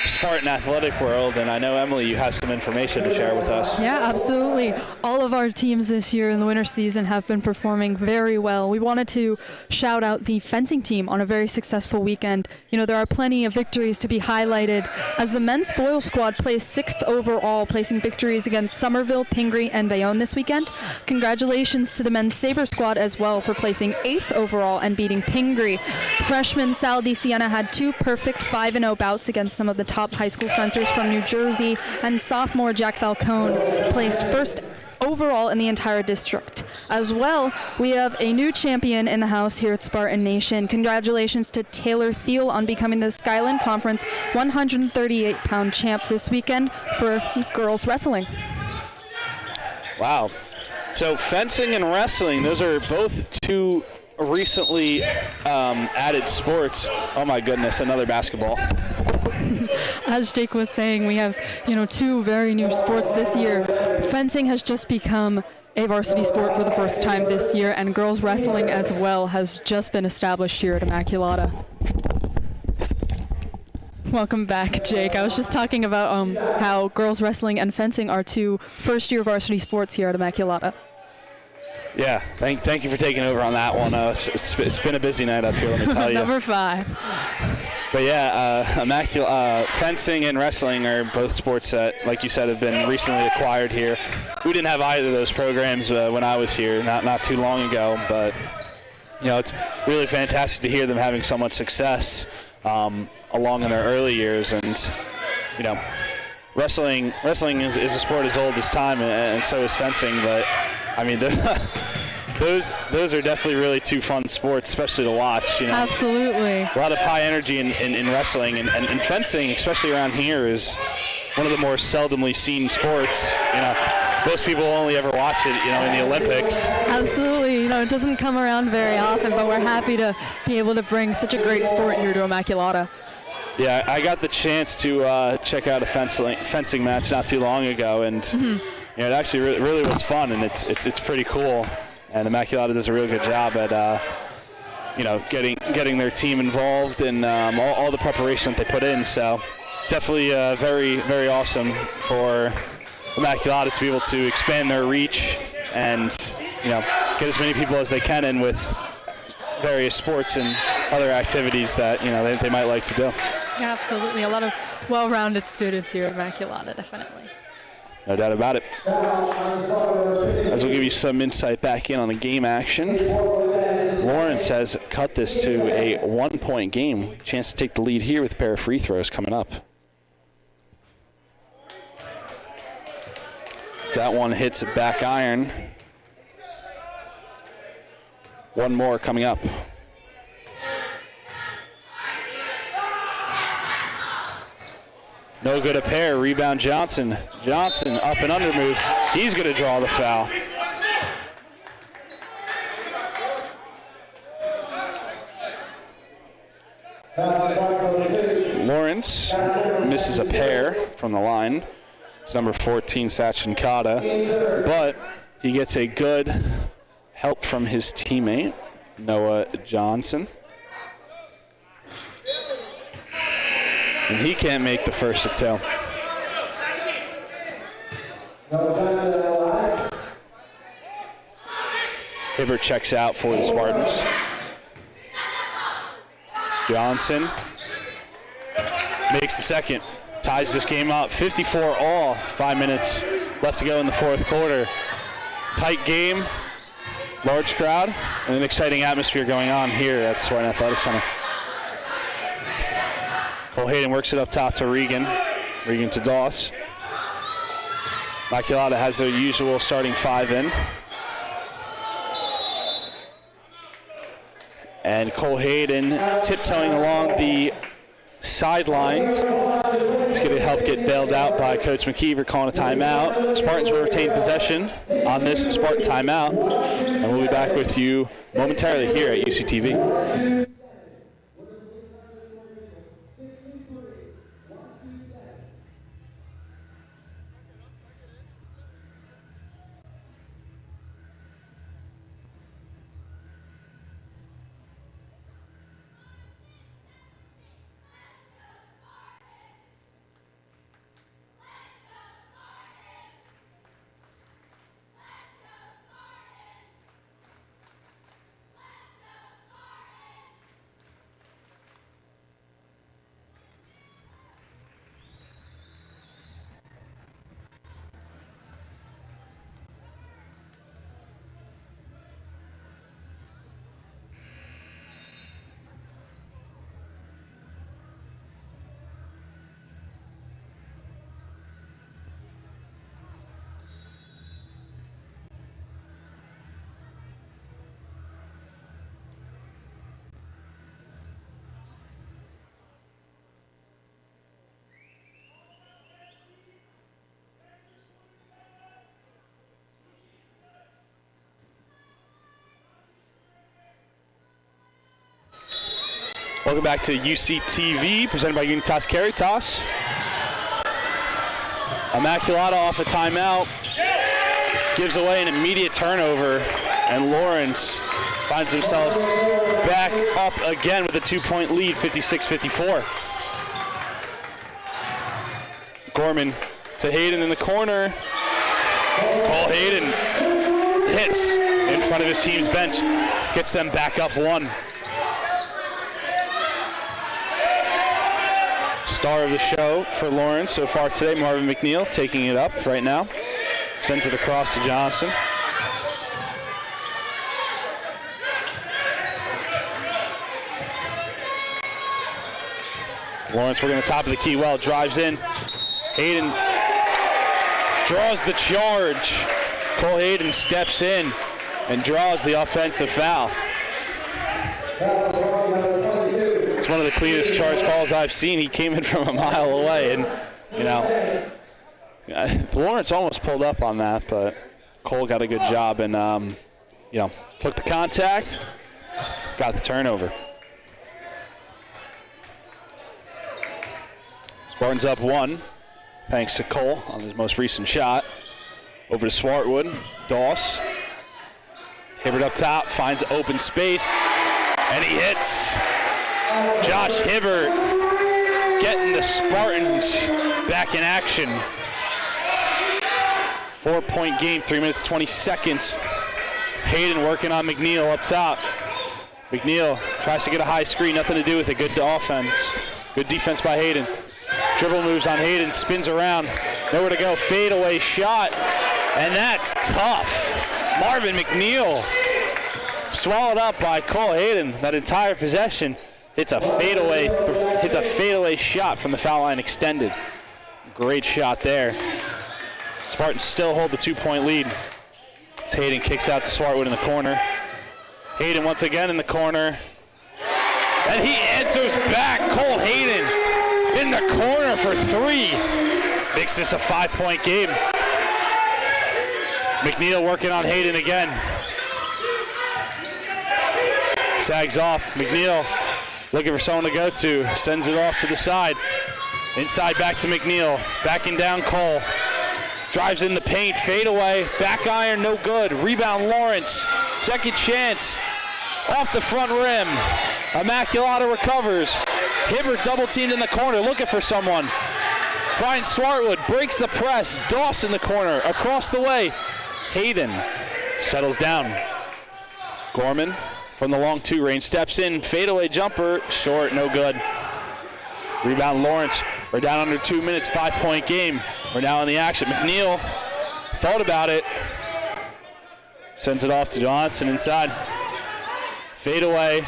Spartan athletic world, and I know, Emily, you have some information to share with us. Yeah, absolutely. All of our teams this year in the winter season have been performing very well. We wanted to shout out the fencing team on a very successful weekend. There are plenty of victories to be highlighted as the men's foil squad placed 6th overall, placing victories against Somerville, Pingree, and Bayonne this weekend. Congratulations to the men's saber squad as well for placing 8th overall and beating Pingree. Freshman Sal Di Siena had 2 perfect 5-0 bouts against some of the top high school fencers from New Jersey, and sophomore Jack Falcone placed 1st overall in the entire district. As well, we have a new champion in the house here at Spartan Nation. Congratulations to Taylor Thiel on becoming the Skyline Conference 138-pound champ this weekend for girls wrestling. Wow. So fencing and wrestling, those are both two recently added sports. Oh my goodness, another basketball. As Jake was saying, we have, 2 very new sports this year. Fencing has just become a varsity sport for the first time this year, and girls wrestling as well has just been established here at Immaculata. Welcome back, Jake. I was just talking about how girls wrestling and fencing are 2 first-year varsity sports here at Immaculata. Yeah, thank you for taking over on that one. It's been a busy night up here, let me tell you. Number 5. But yeah, fencing and wrestling are both sports that, like you said, have been recently acquired here. We didn't have either of those programs when I was here, not too long ago. But it's really fantastic to hear them having so much success along in their early years. And wrestling is a sport as old as time, and so is fencing. But I mean, those are definitely really 2 fun sports, especially to watch. Absolutely. A lot of high energy in wrestling, and fencing, especially around here, is one of the more seldomly seen sports. Most people only ever watch it, in the Olympics. Absolutely. It doesn't come around very often, but we're happy to be able to bring such a great sport here to Immaculata. Yeah, I got the chance to check out a fencing match not too long ago, and it actually really was fun, and it's pretty cool. And Immaculata does a real good job at getting their team involved and all the preparation that they put in. So it's definitely very, very awesome for Immaculata to be able to expand their reach and get as many people as they can in with various sports and other activities that they might like to do. Yeah, absolutely. A lot of well-rounded students here at Immaculata, definitely. No doubt about it. As we'll give you some insight back in on the game action. Lawrence has cut this to a 1-point game. Chance to take the lead here with a pair of free throws coming up. So that one hits back iron. One more coming up. No good a pair. Rebound Johnson. Johnson up and under move. He's going to draw the foul. Lawrence misses a pair from the line. It's number 14, Sachinkata. But he gets a good help from his teammate, Noah Johnson. And he can't make the first of two. Hibbert checks out for the Spartans. Johnson makes the second, ties this game up, 54 all, 5 minutes left to go in the fourth quarter. Tight game, large crowd, and an exciting atmosphere going on here at the Spartan Athletic Center. Cole Hayden works it up top to Regan. Regan to Doss. Immaculata has their usual starting five in. And Cole Hayden tiptoeing along the sidelines. It's going to help get bailed out by Coach McKeever calling a timeout. Spartans will retain possession on this Spartan timeout. And we'll be back with you momentarily here at UCTV. Welcome back to UCTV, presented by Unitas Caritas. Immaculata off a timeout, gives away an immediate turnover, and Lawrence finds themselves back up again with a 2-point lead, 56-54. Gorman to Hayden in the corner. Cole Hayden hits in front of his team's bench, gets them back up one. Star of the show for Lawrence so far today, Marvin McNeil, taking it up right now. Sends it across to Johnson. Lawrence working on the top of the key well, drives in. Hayden draws the charge. Cole Hayden steps in and draws the offensive foul. It's one of the cleanest charge calls I've seen. He came in from a mile away, and, you know, Lawrence almost pulled up on that, but Cole got a good job and, you know, took the contact, got the turnover. Spartans up one, thanks to Cole on his most recent shot. Over to Swartwood, Doss. Hibbert up top, finds open space, and he hits. Josh Hibbert getting the Spartans back in action. 4-point game, 3 minutes, 20 seconds. Hayden working on McNeil up top. McNeil tries to get a high screen, nothing to do with it. Good offense. Good defense by Hayden. Dribble moves on Hayden, spins around, nowhere to go. Fadeaway shot, and that's tough. Marvin McNeil swallowed up by Cole Hayden. That entire possession. It's a fadeaway shot from the foul line extended. Great shot there. Spartans still hold the 2-point lead. As Hayden kicks out to Swartwood in the corner. Hayden once again in the corner. And he answers back. Cole Hayden in the corner for three. Makes this a 5-point game. McNeil working on Hayden again. Sags off. McNeil looking for someone to go to. Sends it off to the side. Inside back to McNeil. Backing down Cole. Drives in the paint, fadeaway, back iron, no good. Rebound Lawrence, second chance, off the front rim. Immaculata recovers. Hibbert double teamed in the corner, looking for someone. Brian Swartwood breaks the press. Doss in the corner, across the way. Hayden settles down. Gorman from the long two range steps in, fadeaway jumper, short, no good. Rebound Lawrence. We're down under 2 minutes, 5-point game. We're now in the action. McNeil thought about it. Sends it off to Johnson inside. Fadeaway.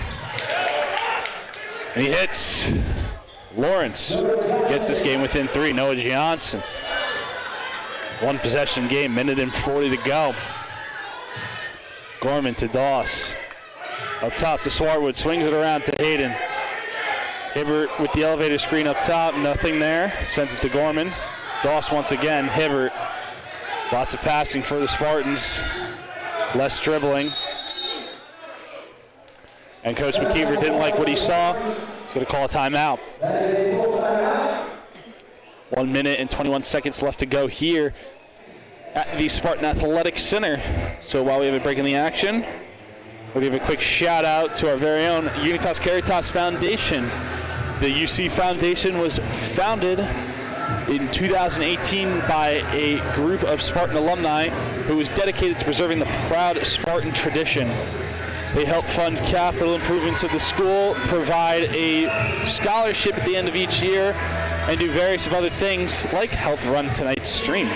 And he hits. Lawrence gets this game within 3. Noah Johnson. One possession game, minute and 40 to go. Gorman to Doss. Up top to Swartwood, swings it around to Hayden. Hibbert with the elevator screen up top, nothing there. Sends it to Gorman. Doss once again, Hibbert. Lots of passing for the Spartans. Less dribbling. And Coach McKeever didn't like what he saw. He's going to call a timeout. 1 minute and 21 seconds left to go here at the Spartan Athletic Center. So while we have a break in the action, we'll give a quick shout out to our very own Unitas Caritas Foundation. The UC Foundation was founded in 2018 by a group of Spartan alumni who was dedicated to preserving the proud Spartan tradition. They help fund capital improvements of the school, provide a scholarship at the end of each year, and do various other things like help run tonight's stream.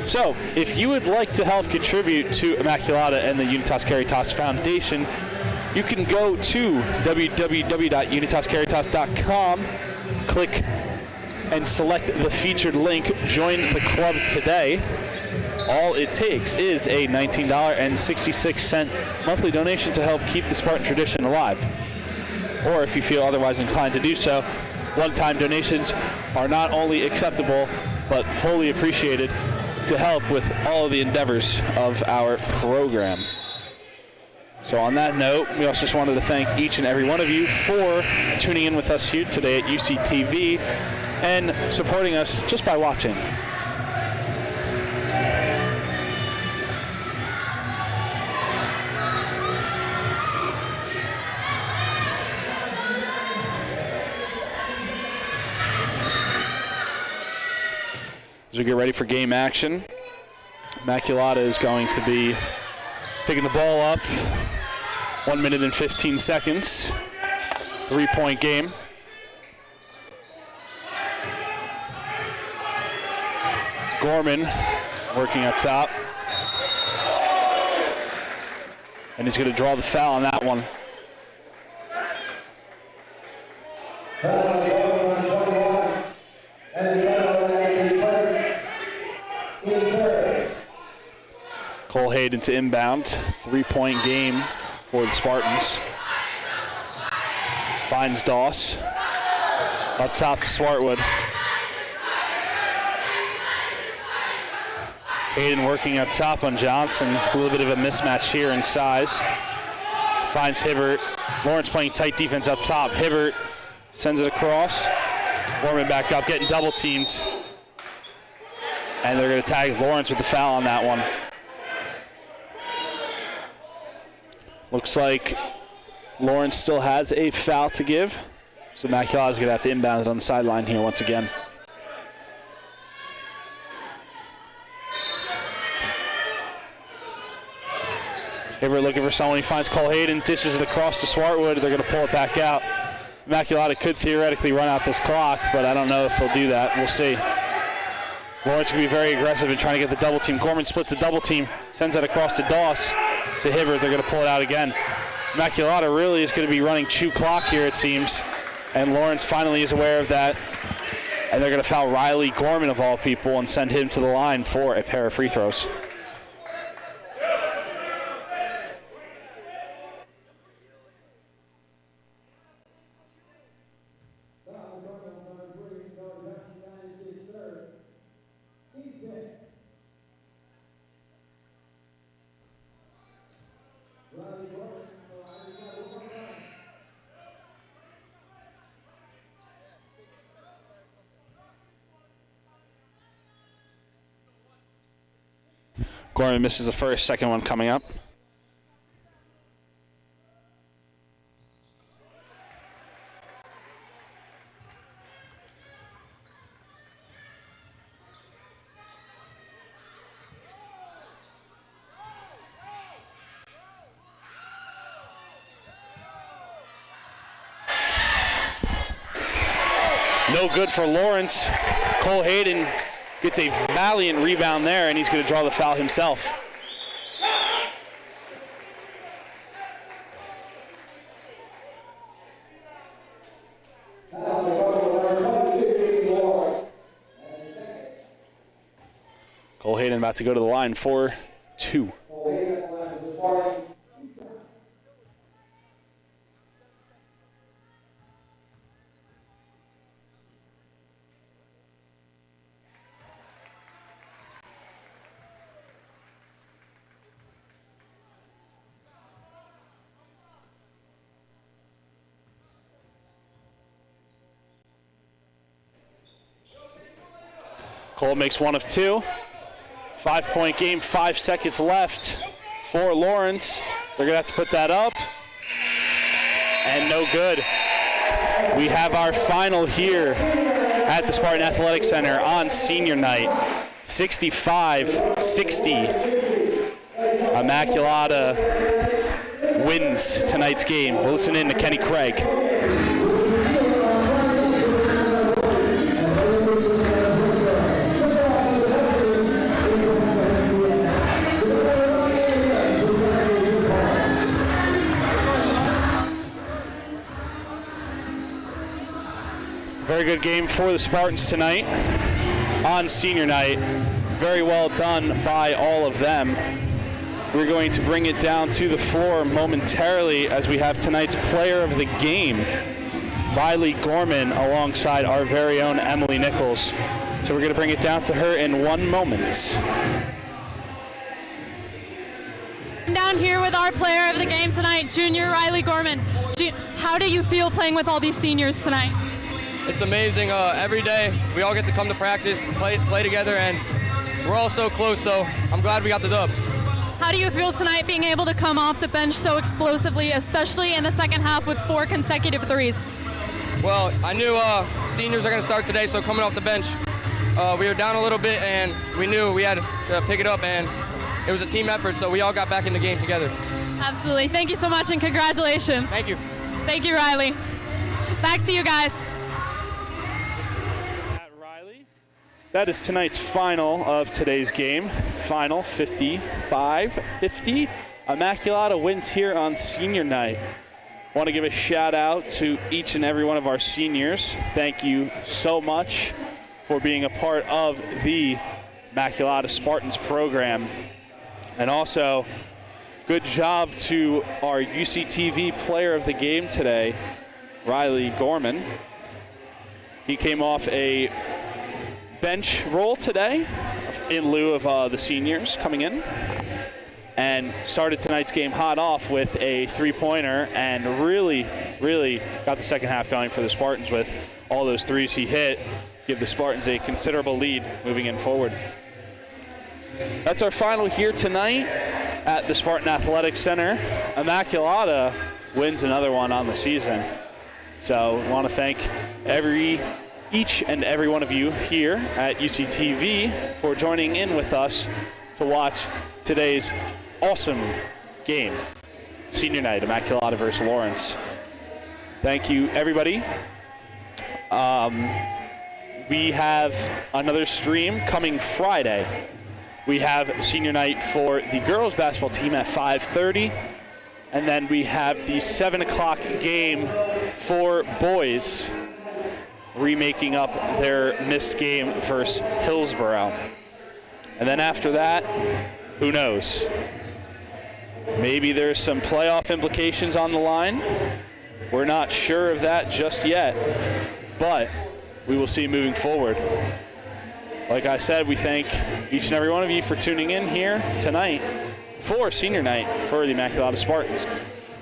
So, if you would like to help contribute to Immaculata and the Unitas Caritas Foundation, you can go to www.unitascaritas.com, click and select the featured link, join the club today. All it takes is a $19.66 monthly donation to help keep the Spartan tradition alive. Or if you feel otherwise inclined to do so, one-time donations are not only acceptable, but wholly appreciated to help with all of the endeavors of our program. So on that note, we also just wanted to thank each and every one of you for tuning in with us here today at UCTV and supporting us just by watching. As we get ready for game action, Immaculata is going to be taking the ball up. 1 minute and 15 seconds. 3-point game. Gorman working up top. And he's going to draw the foul on that one. Cole Hayden to inbound. 3-point game for the Spartans. Finds Doss. Up top to Swartwood. Hayden working up top on Johnson. A little bit of a mismatch here in size. Finds Hibbert. Lawrence playing tight defense up top. Hibbert sends it across. Gorman back up, getting double teamed. And they're going to tag Lawrence with the foul on that one. Looks like Lawrence still has a foul to give. So Immaculata's going to have to inbound it on the sideline here once again. Hibbert looking for someone. He finds Cole Hayden, dishes it across to Swartwood. They're going to pull it back out. Immaculata could theoretically run out this clock, but I don't know if they'll do that. We'll see. Lawrence can be very aggressive in trying to get the double team. Gorman splits the double team, sends that across to Doss. To Hibbert, they're going to pull it out again. Immaculata really is going to be running chew clock here, it seems. And Lawrence finally is aware of that. And they're going to foul Riley Gorman, of all people, and send him to the line for a pair of free throws. Gorman misses the first, second one coming up. No good for Lawrence. Cole Hayden gets a valiant rebound there, and he's going to draw the foul himself. Cole Hayden about to go to the line for 2. Cole makes 1 of 2. 5-point game, 5 seconds left for Lawrence. They're going to have to put that up. And no good. We have our final here at the Spartan Athletic Center on senior night. 65-60. Immaculata wins tonight's game. We'll listen in to Kenny Craig. Very good game for the Spartans tonight on senior night. Very well done by all of them. We're going to bring it down to the floor momentarily as we have tonight's player of the game, Riley Gorman, alongside our very own Emily Nichols. So we're going to bring it down to her in 1 moment. I'm down here with our player of the game tonight, junior Riley Gorman. How do you feel playing with all these seniors tonight? It's amazing. Every day we all get to come to practice, play together, and we're all so close, so I'm glad we got the dub. How do you feel tonight being able to come off the bench so explosively, especially in the second half with 4 consecutive threes? Well, I knew seniors are going to start today, so coming off the bench, we were down a little bit, and we knew we had to pick it up, and it was a team effort, so we all got back in the game together. Absolutely. Thank you so much, and congratulations. Thank you. Thank you, Riley. Back to you guys. That is tonight's final of today's game. Final 55-50. Immaculata wins here on senior night. Want to give a shout out to each and every one of our seniors. Thank you so much for being a part of the Immaculata Spartans program. And also, good job to our UCTV player of the game today, Riley Gorman. He came off a bench roll today in lieu of the seniors coming in, and started tonight's game hot off with a 3-pointer and really got the second half going for the Spartans with all those threes he hit. Give the Spartans a considerable lead moving in forward. That's our final here tonight at the Spartan Athletic Center. Immaculata wins another one on the season. So I want to thank each and every one of you here at UCTV for joining in with us to watch today's awesome game, senior night, Immaculata versus Lawrence. Thank you, everybody. We have another stream coming Friday. We have senior night for the girls basketball team at 5:30, and then we have the 7 o'clock game for boys, remaking up their missed game versus Hillsborough. And then after that, who knows? Maybe there's some playoff implications on the line. We're not sure of that just yet, but we will see moving forward. Like I said, we thank each and every one of you for tuning in here tonight for senior night for the Immaculata Spartans.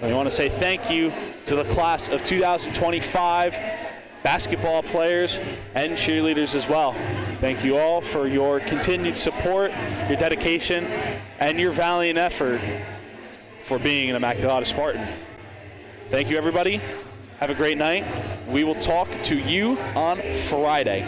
We want to say thank you to the class of 2025. basketball players, and cheerleaders as well. Thank you all for your continued support, your dedication, and your valiant effort for being an Immaculata Spartan. Thank you, everybody. Have a great night. We will talk to you on Friday.